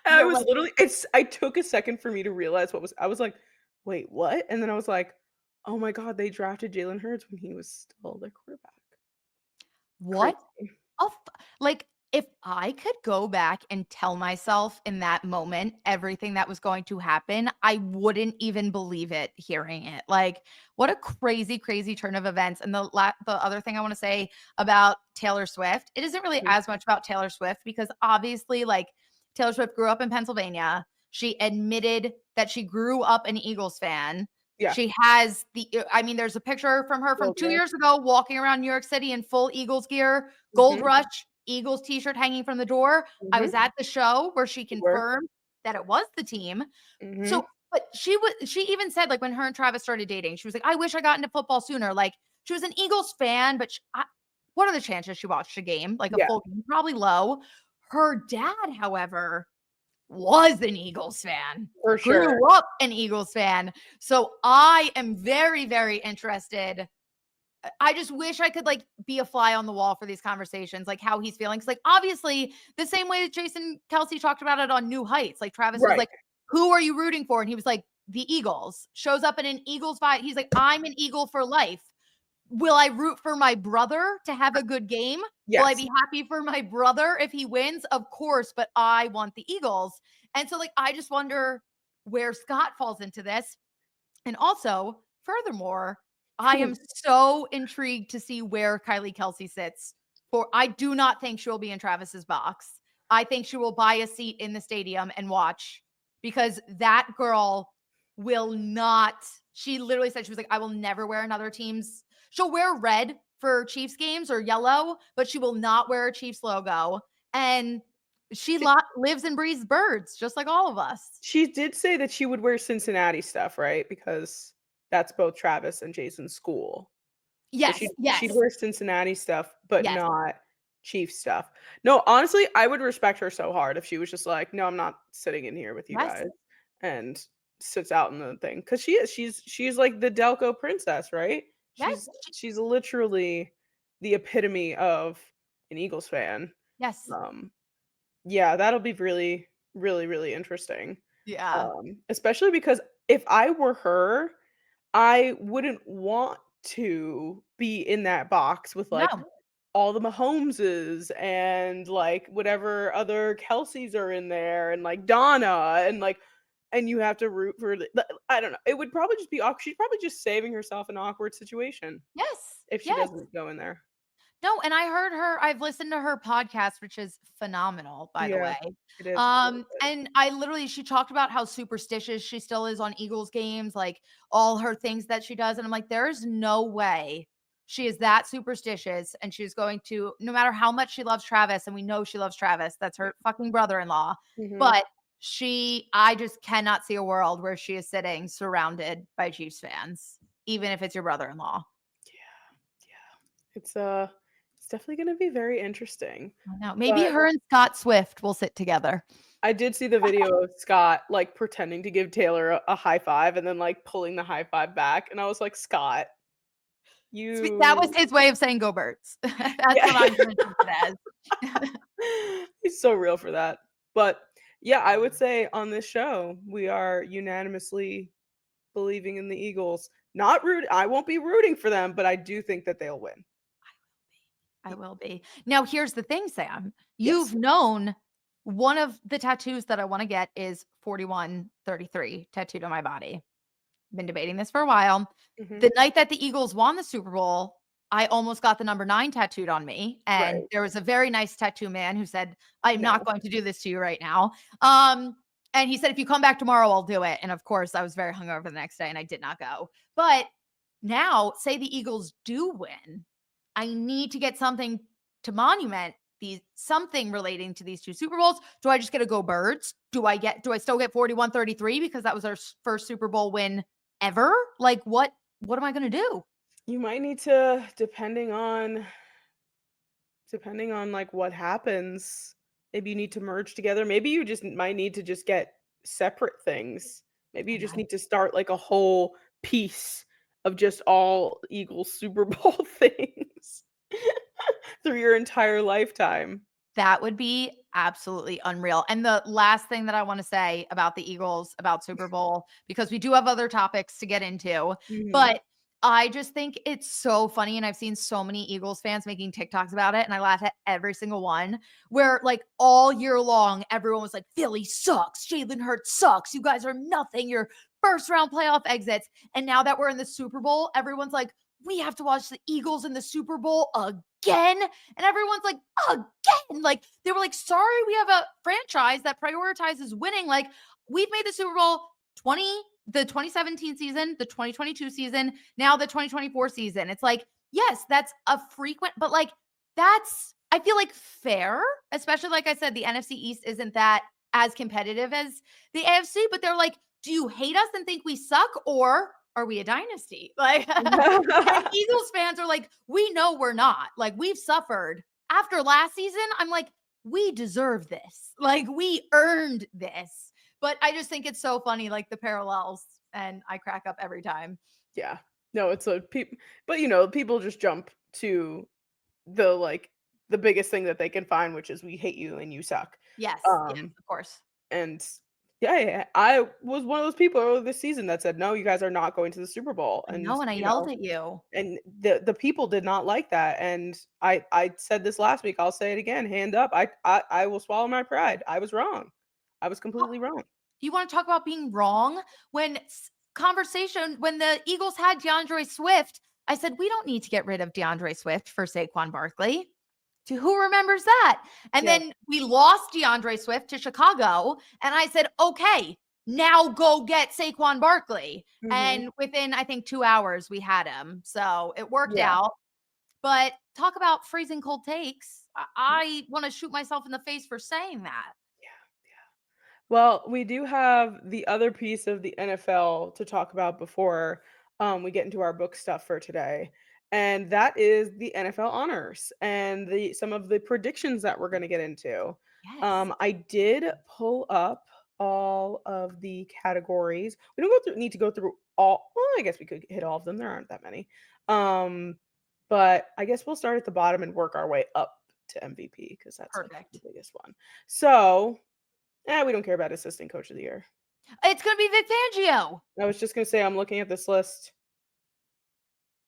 And I You're was like, literally I took a second for me to realize I was like, "Wait, what?" And then I was like, "Oh my god, they drafted Jalen Hurts when he was still their quarterback." what Crazy. a like if I could go back and tell myself in that moment everything that was going to happen, I wouldn't even believe it hearing it. Like, what a crazy, crazy turn of events. And the other thing I want to say about Taylor Swift, it isn't really Mhm. as much about Taylor Swift because obviously, like Taylor Swift grew up in Pennsylvania. She admitted that she grew up an Eagles fan. Yeah. She has I mean, there's a picture from her from Gold 2 rush. years ago walking around New York City in full Eagles gear, Gold Mhm. Rush, Eagles t-shirt hanging from the door. I Mhm. was at the show where she You were. confirmed that it was the team. Mhm. So, but she even said, like, when her and Travis started dating, she was like, "I wish I got into football sooner." Like, she was an Eagles fan, but what are the chances she watched a game, like a Yeah, full game? Probably low. Her dad, however, was an Eagles fan, for sure. grew up an Eagles fan. So I am very, very interested. I just wish I could like be a fly on the wall for these conversations, like how he's feeling. Cause like obviously the same way that Jason Kelsey talked about it on New Heights, like Travis was Right. like, "Who are you rooting for?" And he was like, "The Eagles." Shows up in an Eagles fight. He's like, "I'm an Eagle for life." Will I root for my brother to have a good game? Will I Yes. be happy for my brother if he wins? Of course, but I want the Eagles. And so, like, I just wonder where Scott falls into this. And also, furthermore, I am so intrigued to see where Kylie Kelsey sits. For I do not think she will be in Travis's box. I think she will buy a seat in the stadium and watch because that girl will not. She literally said she was like, I will never wear another team's. She'll wear red for Chiefs games or yellow, but she will not wear a Chiefs logo. And she She lives and breathes birds, just like all of us. she did say that she would wear Cincinnati stuff, right? Because that's both Travis and Jason's school. So Yes, she'd yes, wear Cincinnati stuff, but yes, not Chiefs stuff. No, honestly, I would respect her so hard if she was just like, "No, I'm not sitting in here with you yes, guys," and sits out in the thing. Because she's like the Delco princess, right? yes. She's literally the epitome of an Eagles fan. Yes. Um, yeah, that'll be really, really, really interesting. Yeah. Especially because if I were her, I wouldn't want to be in that box with, like, No. all the Mahomeses and, like, whatever other Kelseys are in there and, like, Donna and you have to root for the I don't know. It would probably just be awkward. She's probably just saving herself an awkward situation Yes. if she Yes. doesn't go in there. No, and I've listened to her podcast, which is phenomenal, by the Yeah, way. it is. It's really good. And she talked about how superstitious she still is on Eagles games, like all her things that she does. And I'm like, there's no way she is that superstitious. And she's going to, no matter how much she loves Travis, and we know she loves Travis, that's her fucking brother-in-law. Mhm. But I just cannot see a world where she is sitting surrounded by Chiefs fans, even if it's your brother-in-law. Yeah, yeah. It's definitely gonna be very interesting. I know. Maybe But her and Scott Swift will sit together. I did see the video of Scott, like, pretending to give Taylor a high five and then, like, pulling the high five back, and I was like, "Scott, That was you." his way of saying "Go Birds." That's what Yeah. I'm gonna take it as. He's so real for that. But, yeah, I would say on this show, we are unanimously believing in the Eagles. Not root I won't be rooting for them, but I do think that they'll win. I will be. Now, here's the thing, Sam. Yes. You've known one of the tattoos that I wanna get is 4133 tattooed on my body. Been debating this for a while. Mhm. The night that the Eagles won the Super Bowl, I almost got the number 9 tattooed on me, and Right. there was a very nice tattoo man who said, "I'm not No. going to do this to you right now." Um, and he said, "If you come back tomorrow, I'll do it." And of course, I was very hungover the next day and I did not go. But now, say the Eagles do win, I need to get something to monument these something relating to these 2 Super Bowls. Do I just get to go Birds? Do I still get 41-33 because that was our first Super Bowl win ever? Like what am I gonna do? You might need to depending on, like, what happens, maybe you need to merge together. Maybe you just might need to just get separate things. Maybe I you just know. need to start, like, a whole piece of just all Eagles Super Bowl things through your entire lifetime. That would be absolutely unreal. And the last thing that I want to say about the Eagles, about Super Bowl, because we do have other topics to get into, Mhm. but I just think it's so funny. And I've seen so many Eagles fans making TikToks about it. And I laugh at every single one where, like, all year long, everyone was like, Philly sucks. Jalen Hurts sucks. You guys are nothing. You're first round playoff exits. And now that we're in the Super Bowl, everyone's like, we have to watch the Eagles in the Super Bowl again. And everyone's like, again. Like, they were like, sorry, we have a franchise that prioritizes winning. Like, we've made the Super Bowl 20, the 2017 season, the 2022 season, now the 2024 season. It's like, yes, that's a frequent, but like that's I feel like fair, especially like I said, the NFC East isn't that as competitive as the AFC, but they're like, do you hate us and think we suck, or are we a dynasty? Like, and Eagles fans are like, we know we're not. Like, we've suffered after last season. I'm like, we deserve this. Like, we earned this. But I just think it's so funny, like the parallels, and I crack up every time. Yeah. No, it's a people, but people just jump to the like the biggest thing that they can find, which is we hate you and you suck. Yes, yes, Um of course. and yeah, I was one of those people earlier this season that said, "No, you guys are not going to the Super Bowl." I And know, and I yelled at you. and the people did not like that. And I said this last week, I'll say it again, hand up. I will swallow my pride. I was wrong. I was completely wrong. You want to talk about being wrong? When conversation, when the Eagles had DeAndre Swift, I said, we don't need to get rid of DeAndre Swift for Saquon Barkley. To who remembers that? And Yeah. then we lost DeAndre Swift to Chicago. And I said, okay, now go get Saquon Barkley. Mhm. And within, I think, 2 hours, we had him. So it worked Yeah. out. But talk about freezing cold takes. I want to shoot myself in the face for saying that. Well, we do have the other piece of the NFL to talk about before we get into our book stuff for today. And that is the NFL honors and the some of the predictions that we're going to get into. Yes. I did pull up all of the categories. We don't need to go through all. Well, I guess we could hit all of them. There aren't that many. Um, but I guess we'll start at the bottom and work our way up to MVP because that's like the Perfect. biggest one. So we don't care about assistant coach of the year. It's going to be Vic Fangio. I was just gonna say I'm looking at this list.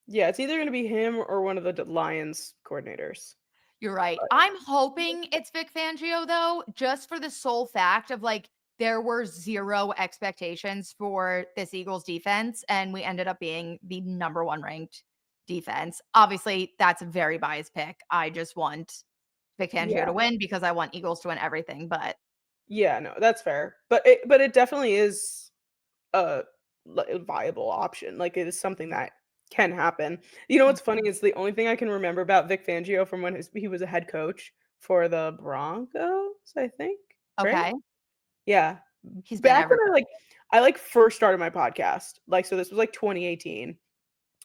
Yeah, it's either gonna be him or one of the Lions coordinators. You're right. But I'm hoping it's Vic Fangio, though, just for the sole fact of like, there were zero expectations for this Eagles defense, and we ended up being the number one ranked defense. Obviously, that's a very biased pick. I just want Vic Fangio yeah, to win because I want Eagles to win everything. But yeah, no, that's fair. But it definitely is a viable option. Like it is something that can happen. You know what's funny is the only thing I can remember about Vic Fangio from when he was a head coach for the Broncos, I think, right? okay, Yeah. he's been Back when everywhere. I first started my podcast, like, so this was like 2018.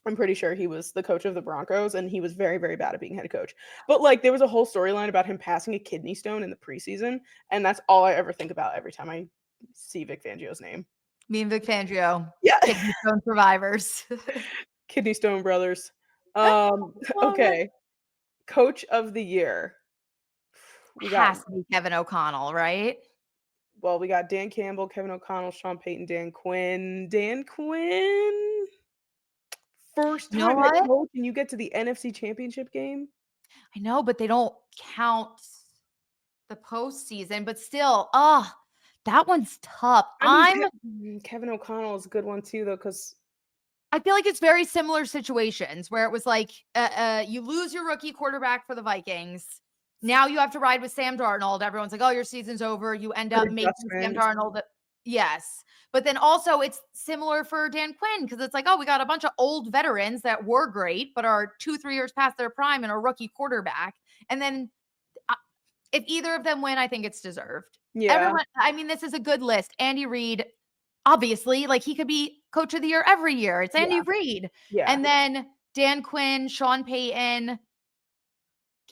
I'm pretty sure he was the coach of the Broncos, and he was very, very bad at being head coach. But like, there was a whole storyline about him passing a kidney stone in the preseason, and that's all I ever think about every time I see Vic Fangio's name. Me and Vic Fangio, Yeah, kidney stone survivors. kidney stone brothers. Love it. Okay, coach of the year. We got Has to be Kevin O'Connell, right? we got Dan Campbell, Kevin O'Connell, Sean Payton, Dan Quinn. Dan Quinn. First You know time head what? coach, and you get to the NFC Championship game? I know, but they don't count the postseason, but still, that one's tough. I mean, Kevin O'Connell is a good one too, though, because I feel like it's very similar situations where it was like, you lose your rookie quarterback for the Vikings. Now you have to ride with Sam Darnold. Everyone's like, oh, your season's over. You end good up making Sam adjustment. Darnold. Yes. But then also it's similar for Dan Quinn because it's like, oh, we got a bunch of old veterans that were great, but are 2, 3 years past their prime and a rookie quarterback. And then if either of them win, I think it's deserved. Yeah, Everyone, I mean, this is a good list. Andy Reid, obviously, like he could be coach of the year every year. It's Andy yeah, Reid. yeah, And then Dan Quinn, Sean Payton,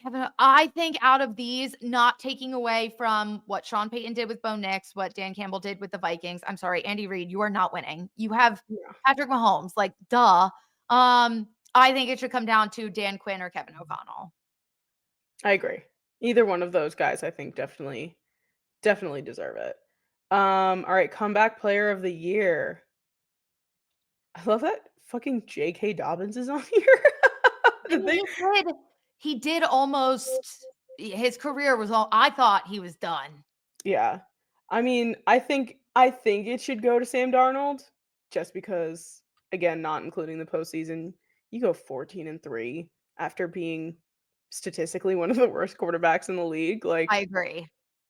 Kevin. I think out of these, not taking away from what Sean Payton did with Bo Nix, what Dan Campbell did with the Vikings. I'm sorry, Andy Reid, you are not winning. You have yeah. Patrick Mahomes, like duh. I think it should come down to Dan Quinn or Kevin O'Connell. I agree. Either one of those guys, I think, definitely deserve it. All right, comeback player of the year. I love that fucking J.K. Dobbins is on here. I Did they? mean, he did almost his career was all I thought he was done. Yeah. I mean, I think it should go to Sam Darnold, just because, again, not including the postseason, you go 14-3 after being statistically one of the worst quarterbacks in the league. Like, I agree.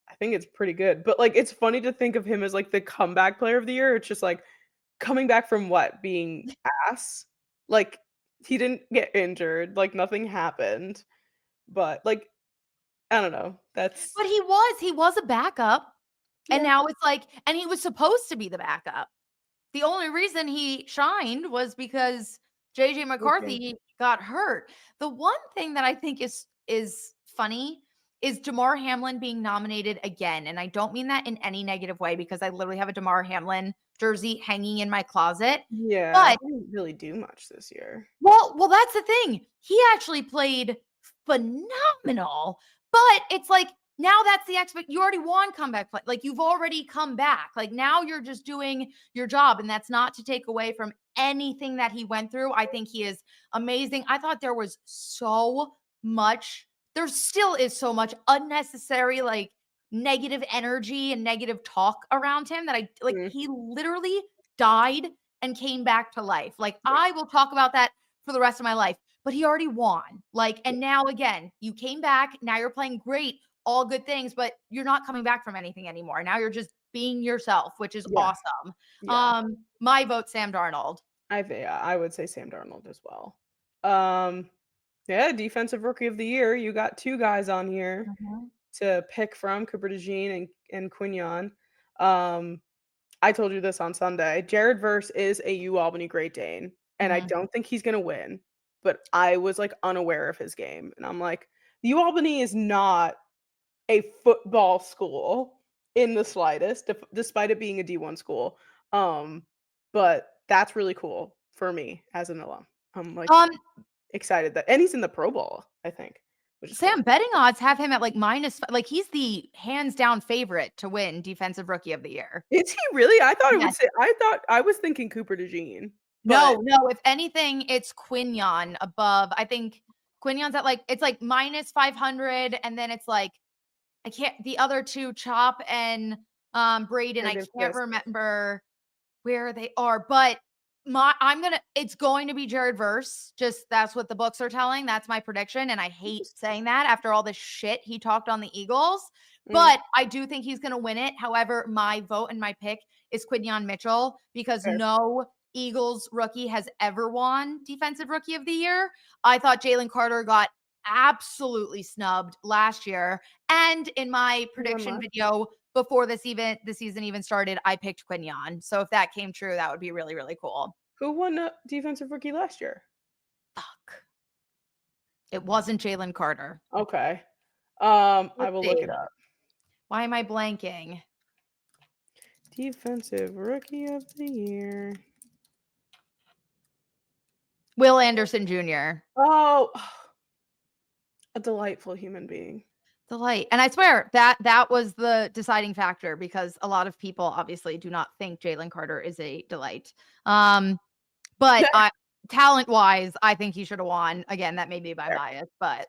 I think it's pretty good. But like, it's funny to think of him as like the comeback player of the year. It's just like coming back from what? Being ass? Like, he didn't get injured, like, nothing happened, but, like, I don't know, that's But he was a backup, and yeah, now it's like and he was supposed to be the backup. The only reason he shined was because JJ okay. McCarthy got hurt. The one thing that I think is funny is Damar Hamlin being nominated again, and I don't mean that in any negative way because I literally have a Damar Hamlin jersey hanging in my closet. Yeah, But he didn't really do much this year. well, that's the thing. He actually played phenomenal, but it's like now that's the expect. You already won comeback play. Like you've already come back. Like now you're just doing your job, and that's not to take away from anything that he went through. I think he is amazing. I thought there was so much. There still is so much unnecessary like negative energy and negative talk around him that I like. Mm, He literally died and came back to life. Like yeah, I will talk about that for the rest of my life. But he already won. Like, yeah, and now again, you came back. Now you're playing great, all good things, but you're not coming back from anything anymore. Now you're just being yourself, which is yeah, awesome. yeah. My vote, Sam Darnold. I would say Sam Darnold as well. Um, yeah, defensive rookie of the year, you got 2 guys on here Mhm. to pick from, Cooper DeJean and Quignon. Um, I told you this on Sunday. Jared Verse is a UAlbany Great Dane, and I Mhm. don't think he's gonna win, but I was, like, unaware of his game, and I'm like, UAlbany is not a football school in the slightest, despite it being a D1 school. Um, but that's really cool for me as an alum. I'm, like, Um, excited that and he's in the Pro Bowl, I think, which is cool. Sam, betting odds have him at like like he's the hands down favorite to win defensive rookie of the year. Is he really? Yes. I thought I was thinking Cooper DeJean, but No. If anything, it's Quignon above. I think Quignon's at like it's like minus 500, and then it's like I can't the other two, Chop and Braden, they're I just can't this. remember where they are, but my I'm gonna it's going to be Jared Verse. Just that's what the books are telling. That's my prediction. And I hate saying that after all this shit he talked on the Eagles. Mm, But I do think he's gonna win it. However, my vote and my pick is Quinion Mitchell because fair. no Eagles rookie has ever won defensive rookie of the year. I thought Jalen Carter got absolutely snubbed last year. And in my Who won prediction last video before the season even started, I picked Quignon. So if that came true, that would be really, really cool. Who won, defensive rookie last year? Fuck. It wasn't Jalen Carter. Okay. I will look it Whoopsie. up. Why am I blanking? Defensive rookie of the year. Will Anderson Jr. Oh, a delightful human being. Delight. And I swear that was the deciding factor because a lot of people obviously do not think Jalen Carter is a delight. But I talent wise, I think he should have won. Again, that may be my Fair. bias, but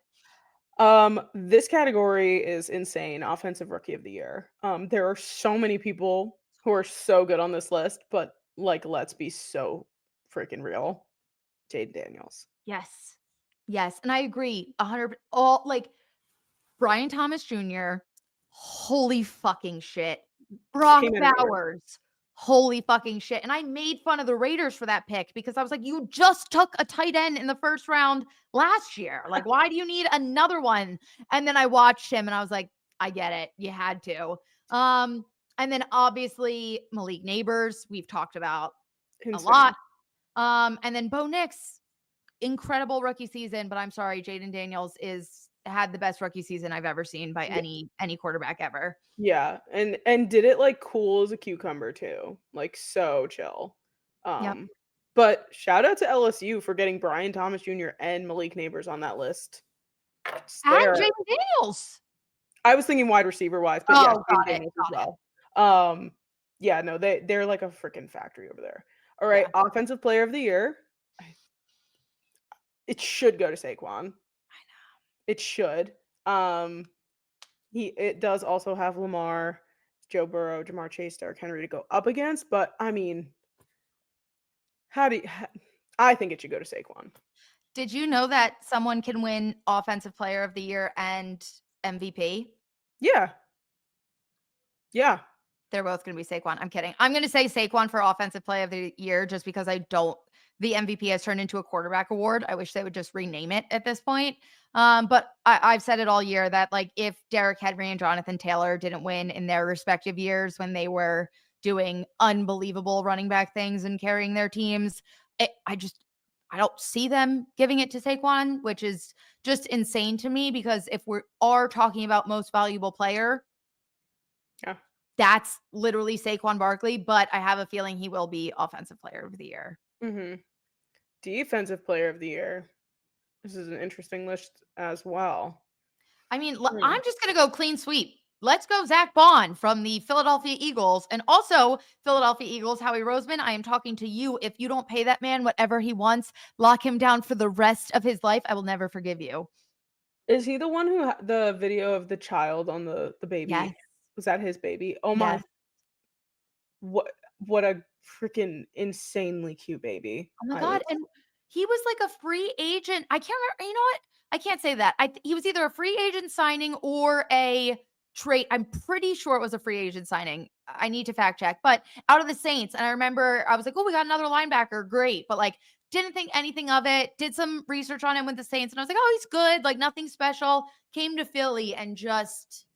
This category is insane, offensive rookie of the year. There are so many people who are so good on this list, but, like, let's be so freaking real. Jade Daniels. yes. Yes. And I agree 100 all like Brian Thomas Jr., holy fucking shit. Brock Came in weird. Bowers, holy fucking shit. And I made fun of the Raiders for that pick because I was like, you just took a tight end in the first round last year. Like, why do you need another one? And then I watched him and I was like, I get it. You had to. And then obviously Malik Neighbors, we've talked about a Insane. lot. And then Bo Nix, incredible rookie season, but I'm sorry, Jaden Daniels is had the best rookie season I've ever seen by Yeah. any quarterback ever. Yeah, and did it, like, cool as a cucumber too, like, so chill. Yep. But shout out to LSU for getting Brian Thomas Jr. and Malik Neighbors on that list. They And are Jaden Daniels. I was thinking wide receiver wise, but yes, Oh, Jayden got it. Daniels as Got it. well. Yeah, no, they're like a freaking factory over there. All right, Yeah. offensive player of the year. I It should go to Saquon. It should. Um, it does also have Lamar, Joe Burrow, Jamar Chase, Derrick Henry to go up against, but I mean, how do you, ha- I think it should go to Saquon. Did you know that someone can win offensive player of the year and MVP? Yeah, yeah. They're both going to be Saquon. I'm kidding. I'm going to say Saquon for offensive play of the year just because the MVP has turned into a quarterback award. I wish they would just rename it at this point. But I've said it all year that like if Derrick Henry and Jonathan Taylor didn't win in their respective years when they were doing unbelievable running back things and carrying their teams, I don't see them giving it to Saquon, which is just insane to me because if we are talking about most valuable player, Yeah. that's literally Saquon Barkley, but I have a feeling he will be offensive player of the year. Defensive player of the year. This is an interesting list as well. I mean, Hmm. I'm just going to go clean sweep. Let's go Zach Bond from the Philadelphia Eagles. And also, Philadelphia Eagles, Howie Roseman, I am talking to you. If you don't pay that man whatever he wants, lock him down for the rest of his life, I will never forgive you. Is he the one who the video of the child on the Yes. baby? Was that his baby? Oh my, Yes. what a freaking insanely cute baby. Oh my I was God. And he was like a free agent. I can't remember. You know what? I can't say that. He was either a free agent signing or a trade. I'm pretty sure it was a free agent signing. I need to fact check, but out of the Saints. And I remember I was like, oh, we got another linebacker. Great. But like, didn't think anything of it. Did some research on him with the Saints. And I was like, oh, he's good. Like, nothing special. Came to Philly and just,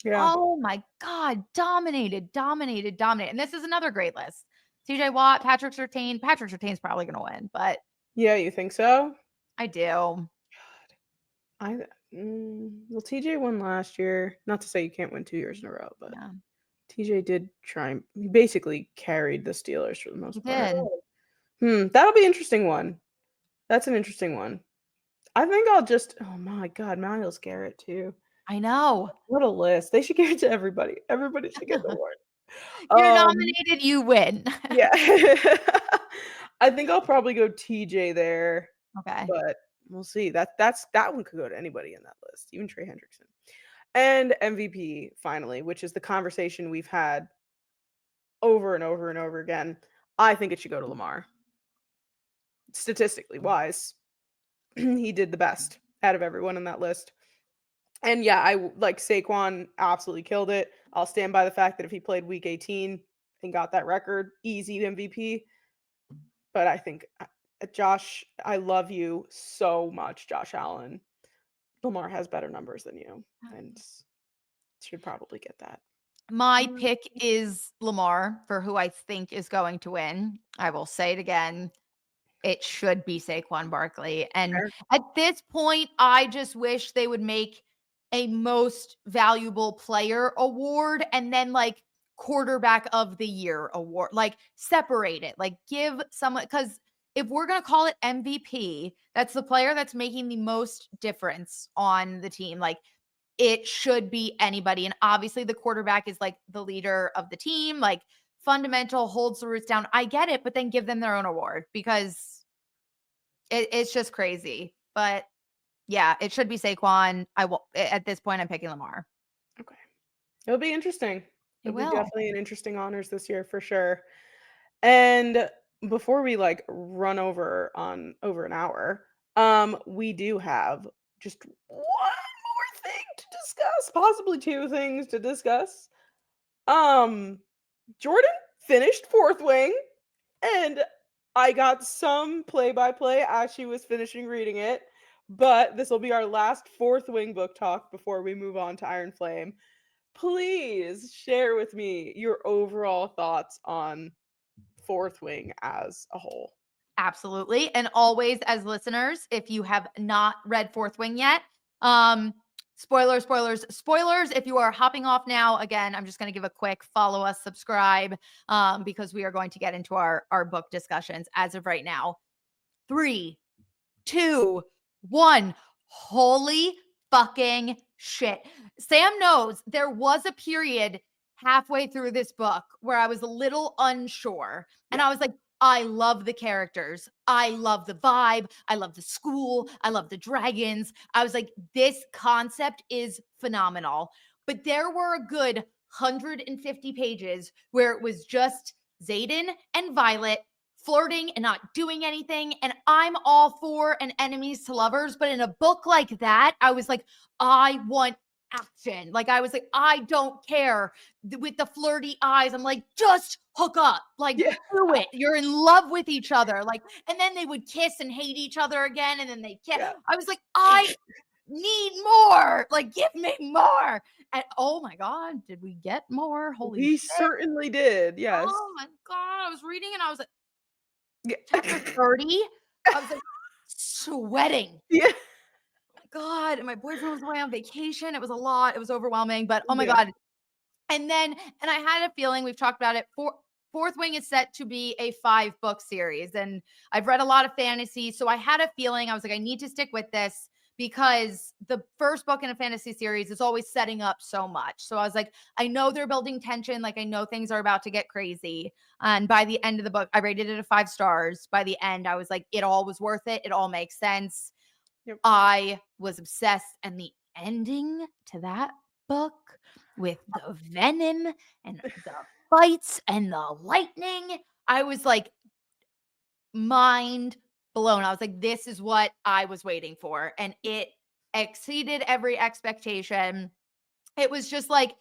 yeah. oh my God, dominated. And this is another great list. TJ Watt, Patrick Surtain. Patrick Surtain's probably going to win, but Yeah, you think so? I do. I well, TJ won last year. Not to say you can't win 2 years in a row, but Yeah, TJ did try and he basically carried the Steelers for the he most part. did. That'll be an interesting one. That's an interesting one. I think I'll just oh my god, Miles Garrett too. I know. What a list. They should give it to everybody. Everybody should get the award. You're Um, nominated, you win. yeah. I think I'll probably go TJ there, Okay. but we'll see. That one could go to anybody in that list, even Trey Hendrickson. And MVP finally, which is the conversation we've had over and over and over again. I think it should go to Lamar. Statistically wise, he did the best out of everyone in that list. And yeah, like Saquon absolutely killed it. I'll stand by the fact that if he played week 18 and got that record, easy MVP. But I think Josh, I love you so much, Josh Allen. Lamar has better numbers than you and should probably get that. My pick is Lamar for who I think is going to win. I will say it again. It should be Saquon Barkley. And Fair. at this point, I just wish they would make a most valuable player award and then like quarterback of the year award, like separate it, like give someone, because if we're going to call it MVP, that's the player that's making the most difference on the team. Like it should be anybody. And obviously, the quarterback is like the leader of the team, like fundamental, holds the roots down. I get it, but then give them their own award because it's just crazy. But yeah, it should be Saquon. I will at this point. I'm picking Lamar. Okay. It'll be interesting. It It'll be will. definitely an interesting honors this year for sure. And before we like run over on over an hour, we do have just one more thing to discuss, possibly two things to discuss. Um, Jordyn finished fourth wing, and I got some play by play as she was finishing reading it. But this will be our last fourth wing book talk before we move on to Iron Flame. Please share with me your overall thoughts on fourth wing as a whole. Absolutely. And always, as listeners, if you have not read Fourth Wing yet, spoilers. If you are hopping off now, again, I'm just going to give a quick follow us, subscribe, because we are going to get into our book discussions as of right now. 3, 2, 1. Holy fucking shit. Sam knows there was a period halfway through this book where I was a little unsure. And Yeah. I was like, I love the characters. I love the vibe. I love the school. I love the dragons. I was like, this concept is phenomenal. But there were a good 150 pages where it was just Xaden and Violet flirting and not doing anything. And I'm all for an enemies to lovers. But in a book like that, I was like, I want action. Like I was like, I don't care with the flirty eyes. I'm like, just hook up, like Yeah. do it. You're in love with each other. Like, and then they would kiss and hate each other again. And then they kiss. Yeah. I was like, I need more. Like, give me more. And oh my God, did we get more? Holy We shit. certainly did, yes. Oh my God. I was reading and I was like, Yeah. chapter 30. I was like sweating. Yeah. God, and my boyfriend was away on vacation. It was a lot. It was overwhelming, but oh my Yeah. God. And I had a feeling we've talked about it. Fourth Wing is set to be a 5-book series. And I've read a lot of fantasy. So I had a feeling I was like, I need to stick with this because the first book in a fantasy series is always setting up so much. So I was like, I know they're building tension. Like I know things are about to get crazy. And by the end of the book, I rated it a 5 stars. By the end, I was like, it all was worth it. It all makes sense. Yep. I was obsessed. And the ending to that book with the venom and the fights and the lightning, I was like mind blown. I was like, this is what I was waiting for. And it exceeded every expectation. It was just like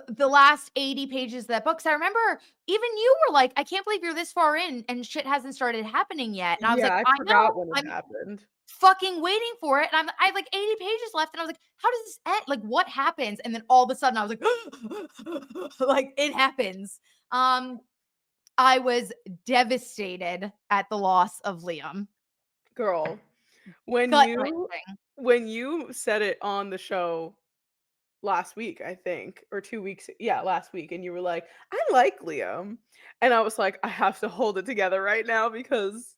the last 80 pages of that book. So I remember even you were like, I can't believe you're this far in and shit hasn't started happening yet. And I was Yeah, like, I I know. forgot when it I'm happened. fucking waiting for it. And I had like 80 pages left. And I was like, how does this end? Like, what happens? And then all of a sudden I was like, like it happens. I was devastated at the loss of Liam. Girl, when Gut you wrenching. when you said it on the show last week, I think, or 2 weeks, yeah, last week, and you were like, "I like Liam." And I was like, "I have to hold it together right now because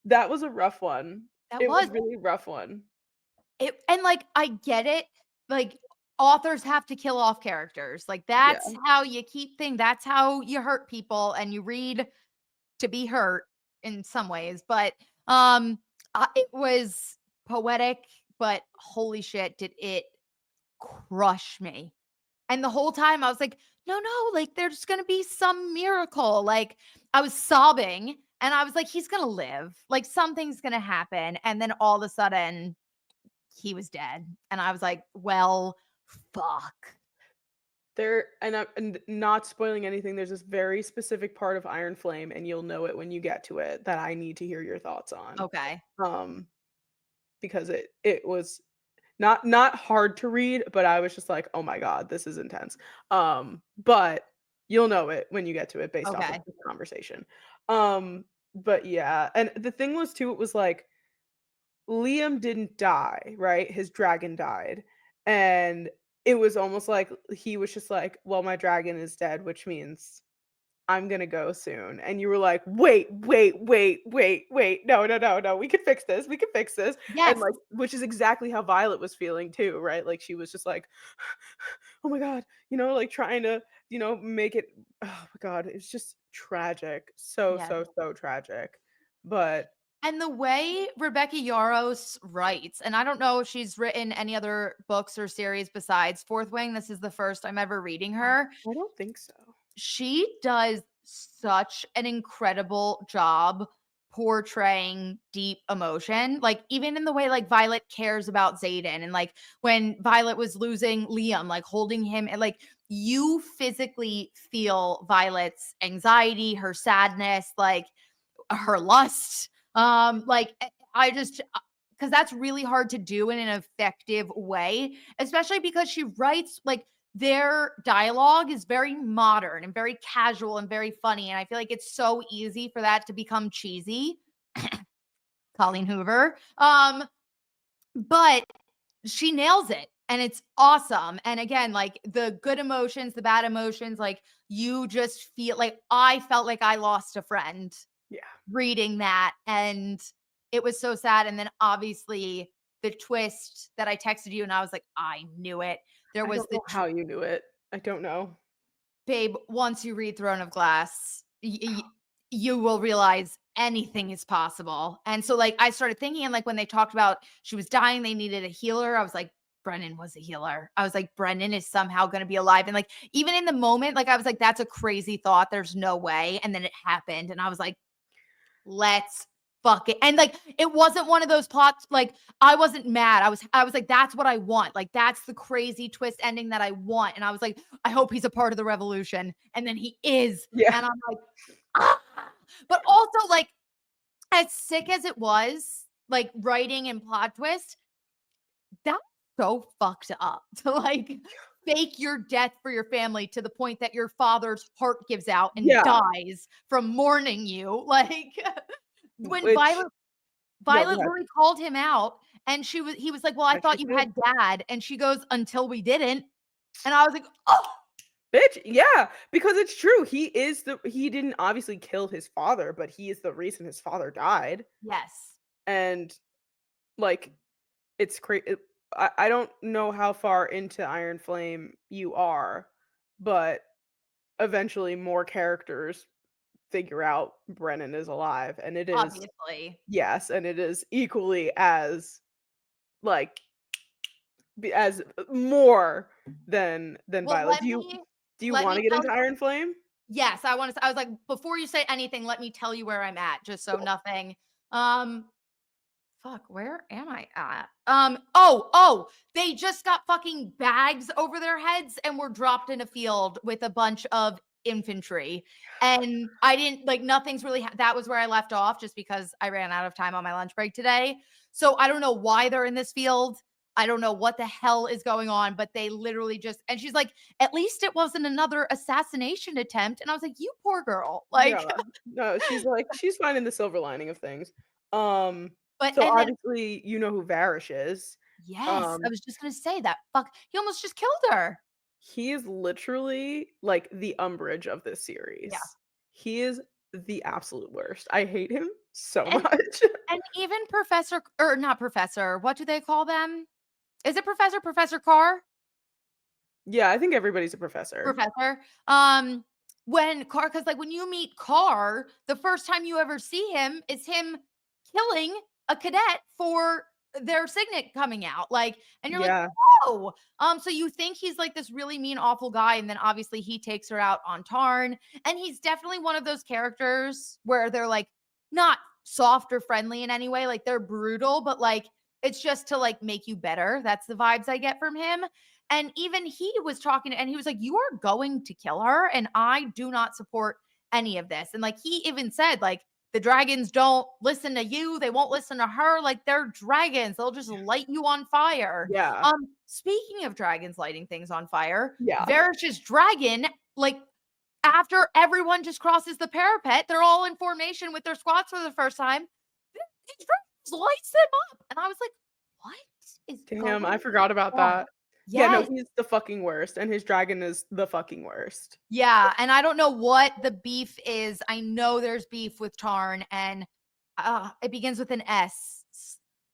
that was a rough one." That It was was really rough one. it. And like, I get it. Like, authors have to kill off characters. Like, Yeah. that's how you keep things. That's how you hurt people. And you read to be hurt in some ways. But it was poetic, but holy shit, did it crush me. And the whole time I was like, no, no, like there's going to be some miracle. Like I was sobbing and I was like, he's going to live. Like something's going to happen. And then all of a sudden he was dead. And I was like, well, fuck. And not spoiling anything, there's this very specific part of Iron Flame, and you'll know it when you get to it, that I need to hear your thoughts on. Okay. Um, because it was not hard to read, but I was just like, "Oh my god, this is intense." But you'll know it when you get to it based off of Okay. this conversation. But yeah, and the thing was too, it was like Liam didn't die, right? His dragon died. And it was almost like he was just like, "Well, my dragon is dead, which means I'm gonna go soon." And you were like, "Wait, wait, wait, wait, wait. No, no, no, no. We could fix this. We could fix this." And Yes. like, which is exactly how Violet was feeling too, right? Like she was just like, "Oh my god," like trying to, make it. Oh my god, it's just tragic. So, Yes. so, so tragic. But And the way Rebecca Yarros writes, and I don't know if she's written any other books or series besides Fourth Wing. This is the first I'm ever reading her. I don't think so. She does such an incredible job portraying deep emotion. Like even in the way like Violet cares about Xaden and like when Violet was losing Liam, like holding him and like you physically feel Violet's anxiety, her sadness, like her lust. I just because that's really hard to do in an effective way, especially because she writes like their dialogue is very modern and very casual and very funny. And I feel like it's so easy for that to become cheesy. Colleen Hoover. But she nails it and it's awesome. And again, like the good emotions, the bad emotions, like you just feel like I felt like I lost a friend Yeah. reading that. And it was so sad. And then obviously the twist that I texted you and I was like, I knew it. There I was don't know how you knew it. I don't know. babe, once you read Throne of Glass, you will realize anything is possible. And so, like, I started thinking, and like when they talked about she was dying, they needed a healer. I was like, Brennan was a healer. I was like, Brennan is somehow going to be alive. And like, even in the moment, like, I was like, that's a crazy thought. There's no way. And then it happened. And I was like, let's fuck it. And like, it wasn't one of those plots. Like, I wasn't mad. I was like, that's what I want. Like, that's the crazy twist ending that I want. And I was like, I hope he's a part of the revolution. And then he is. Yeah. And I'm like, ah. But also, like, as sick as it was, like writing and plot twist, that's so fucked up to like fake your death for your family to the point that your father's heart gives out and Yeah. dies from mourning you. Like when Which yeah, go Violet ahead. literally called him out and he was like, "Well, I I sure thought you did. had dad." And she goes, "Until we didn't." And I was like, "Oh, Bitch, yeah, because it's true. He didn't obviously kill his father, but he is the reason his father died. yes." And like it's crazy. I don't know how far into Iron Flame you are, but eventually more characters figure out Brennan is alive, and it is Obviously. yes, and it is equally as like as more than Well, Violet. Do you let want me to get tell into Iron Flame? yes, I was like, before you say anything, let me tell you where I'm at, just so nothing. Um, fuck, where am I at? They just got fucking bags over their heads and were dropped in a field with a bunch of infantry. And I didn't like nothing's really that was where I left off just because I ran out of time on my lunch break today. So I don't know why they're in this field. I don't know what the hell is going on, but they literally just and she's like, at least it wasn't another assassination attempt. And I was like, you poor girl. Yeah. Like, No, she's like she's finding the silver lining of things. Um, but so and then obviously you know who Varish is. yes, I Um, was just gonna say that. Fuck, he almost just killed her. he is literally like the Umbridge of this Yeah. series. He is the absolute worst. I hate him so And much. and even Professor or not Professor, what do they call them? Is it Professor Carr? Yeah, I think everybody's a professor. Professor. When Carr, because like when you meet Carr, the first time you ever see him is him killing a cadet for their signet coming out. Like, and you're like, Yeah. oh, so you think he's like this really mean, awful guy, and then obviously he takes her out on Tarn, and he's definitely one of those characters where they're like not soft or friendly in any way, like they're brutal, but like it's just to like make you better. That's the vibes I get from him. And even he was talking and he was like, "You are going to kill her. And I do not support any of this." And like he even said, like, the dragons don't listen to you, they won't listen to her. Like they're dragons. They'll just light you on fire. Yeah. Speaking of dragons lighting things on fire, Yeah. Varish's dragon, like after everyone just crosses the parapet, they're all in formation with their squads for the first time. These dragons lights them up. And I was like, what is Damn, I going forgot about on? that. Yeah, no, Yes. he's the fucking worst, and his dragon is the fucking worst. Yeah, and I don't know what the beef is. I know there's beef with Tarn, and it begins with an S,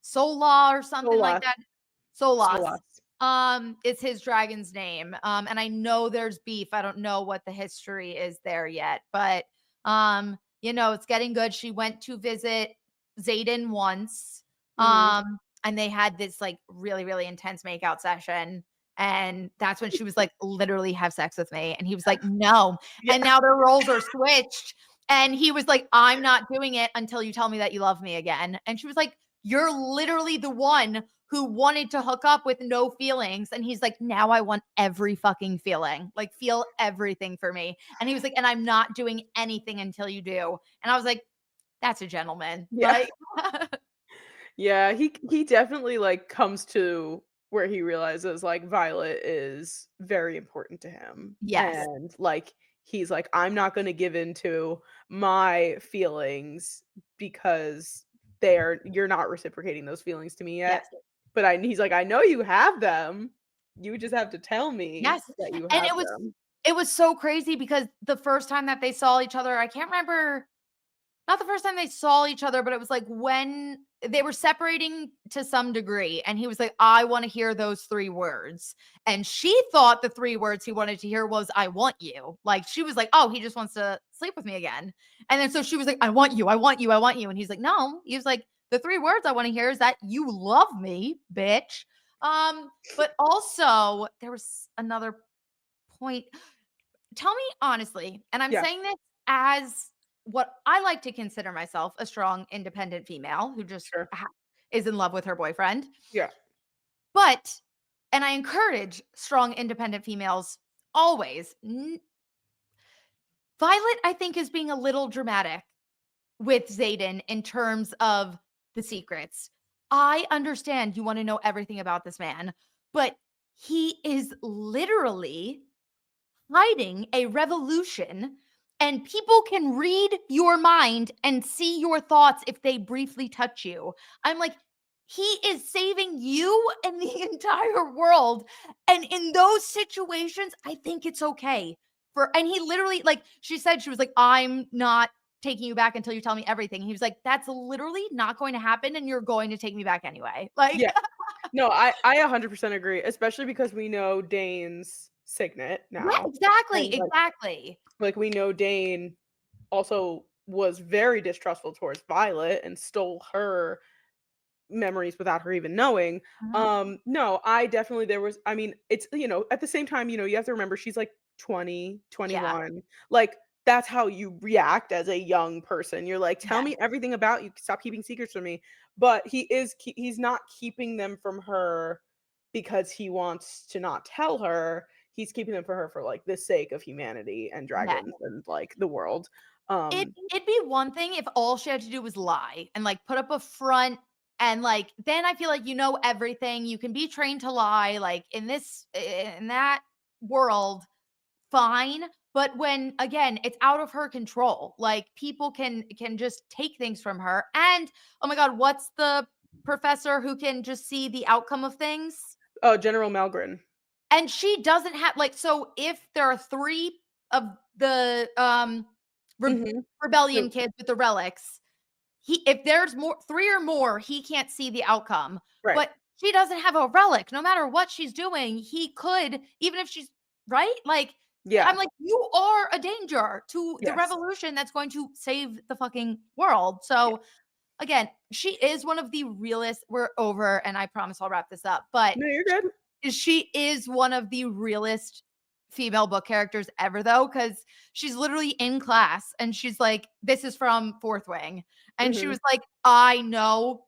Sola or something like Solas, that. Solas. Solas. It's his dragon's name. And I know there's beef. I don't know what the history is there yet, but it's getting good. She went to visit Zayden once, Mhm. and they had this like really, really intense makeout session. And that's when she was like, literally have sex with me. And he was like, no. Yeah. And now their roles are switched. And he was like, I'm not doing it until you tell me that you love me again. And she was like, you're literally the one who wanted to hook up with no feelings. And he's like, now I want every fucking feeling, like feel everything for me. And he was like, and I'm not doing anything until you do. And I was like, that's a gentleman. Yeah. Like, Yeah, he definitely, like, comes to where he realizes, like, Violet is very important to him, yes, and, like, he's like, "I'm not gonna give in to my feelings because you're not reciprocating those feelings to me yet." yes. But he's like, "I know you have them. You just have to tell me Yes, that you and have them." it was so crazy because the first time that they saw each other, I can't remember not the first time they saw each other, but it was like when they were separating to some degree, and he was like, "I wanna hear those 3 words." And she thought the 3 words he wanted to hear was, "I want you." Like, she was like, "Oh, he just wants to sleep with me again." And then so she was like, "I want you, I want you, I want you." And he's like, "No." He was like, "The 3 words I wanna hear is that you love me, bitch." But also there was another point. Tell me honestly, and I'm Yeah. saying this as what I like to consider myself a strong, independent female who just Sure. is in love with her boyfriend. Yeah. But, and I encourage strong, independent females always. Violet, I think, is being a little dramatic with Xaden in terms of the secrets. I understand you want to know everything about this man, but he is literally hiding a revolution, and people can read your mind and see your thoughts if they briefly touch you. I'm like, he is saving you and the entire world. And in those situations, I think it's okay. And he literally, like, she said, she was like, I'm not taking you back until you tell me everything. He was like, that's literally not going to happen. And you're going to take me back anyway. Like, Yeah. No, I 100% agree, especially because we know Dane's signet yeah, now, exactly. and, Exactly. we know Dane also was very distrustful towards Violet and stole her memories without her even knowing. Mhm. No, I definitely there was I mean, it's at the same time, you have to remember she's like 20, Yeah. 21. Like that's how you react as a young person. You're like, "Tell Yes. me everything about you. Stop keeping secrets from me." But he's not keeping them from her because he wants to not tell her. He's keeping them for her for like the sake of humanity and Yes. dragons and like the world. It'd be one thing if all she had to do was lie and, like, put up a front and, like, then I feel like you know everything, you can be trained to lie, like, in that world, fine, but when, again, it's out of her control, like, people can just take things from her, and, oh my god, what's the professor who can just see the outcome of things? Oh, General Malgren. And she doesn't have, like, so if there are 3 of the, Mhm. rebellion kids with the relics, if there's more 3 or more, he can't see the outcome, Right. but she doesn't have a relic. No matter what she's doing, he could, even if she's right? Like, I'm Yeah. like, "You are a danger to the Yes. revolution that's going to save the fucking world." Yeah. So, again, she is one of the realest, we're over, and I promise I'll wrap this up, but No, you're good. she is one of the realest female book characters ever, though, because she's literally in class and she's like, this is from Fourth Wing. And she Mhm. was like, I know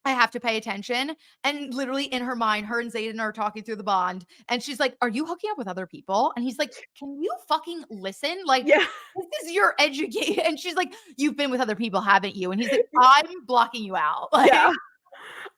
I have to pay attention. And literally in her mind, her and Xaden are talking through the bond. And she's like, are you hooking up with other people? And he's like, can you fucking listen? Like, Yeah. this is your education. And she's like, you've been with other people, haven't you? And he's like, I'm blocking you out. Yeah. Like,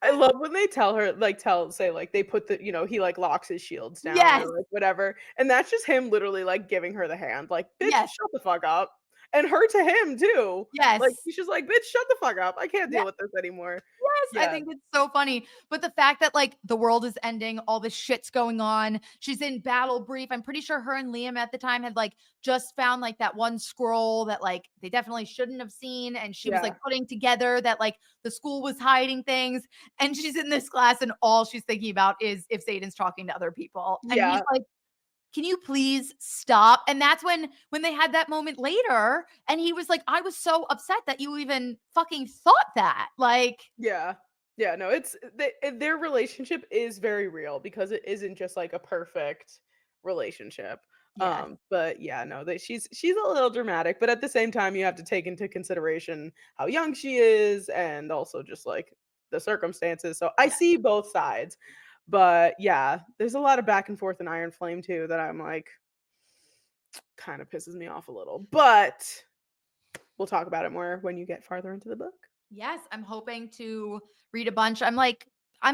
I love when they tell her like say like they put the he like locks his shields down yes, or like whatever, and that's just him literally like giving her the hand, like, "Bitch, yes, shut the fuck up." And her to him too. Like, yes. he's just like, "Bitch, shut the fuck up. I can't Yes. deal with this anymore." Yes, I Yeah. think it's so funny. But the fact that, like, the world is ending, all this shit's going on. She's in battle brief. I'm pretty sure her and Liam at the time had, like, just found, like, that one scroll that, like, they definitely shouldn't have seen. And she was, Yeah. like, putting together that, like, the school was hiding things. And she's in this class, and all she's thinking about is if Zayden's talking to other people. And he's Yeah. like, can you please stop? And that's when they had that moment later, and he was like, I was so upset that you even fucking thought that. Like, Yeah. Yeah, no, their relationship is very real because it isn't just like a perfect relationship. yes. But yeah, no, she's a little dramatic, but at the same time you have to take into consideration how young she is and also just like the circumstances. So I see both sides. But yeah, there's a lot of back and forth in Iron Flame too that I'm like kind of pisses me off a little. But we'll talk about it more when you get farther into the book. Yes, I'm hoping to read a bunch. I'm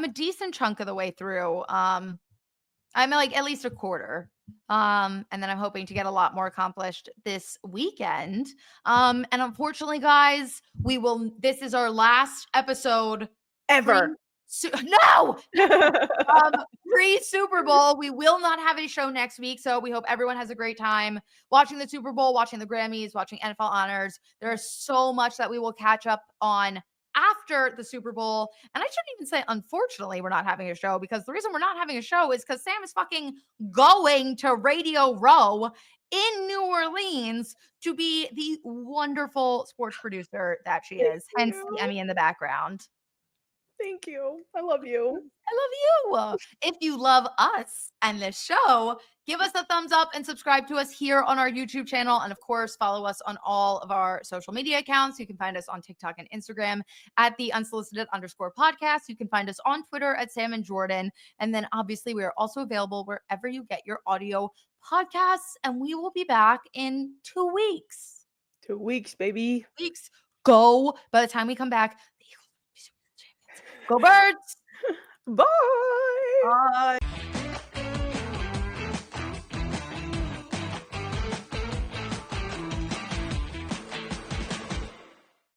a decent chunk of the way through. I'm like at least a quarter. And then I'm hoping to get a lot more accomplished this weekend. And unfortunately, guys, this is our last episode pre Ever. no, pre Super Bowl. We will not have a show next week. So we hope everyone has a great time watching the Super Bowl, watching the Grammys, watching NFL honors. There's so much that we will catch up on after the Super Bowl. And I shouldn't even say, unfortunately, we're not having a show, because the reason we're not having a show is because Sam is fucking going to Radio Row in New Orleans to be the wonderful sports producer that she Thank is. Hence the you. Emmy in the background. Thank you. I love you. I love you. If you love us and this show, give us a thumbs up and subscribe to us here on our YouTube channel. And of course, follow us on all of our social media accounts. You can find us on TikTok and Instagram at the unsolicited_podcast. You can find us on Twitter at Sam and Jordyn. And then obviously, we are also available wherever you get your audio podcasts. And we will be back in 2 weeks. 2 weeks, baby. Weeks. Go. By the time we come back, the Eagles will be Super Bowl champions. Go Birds. Bye. Bye.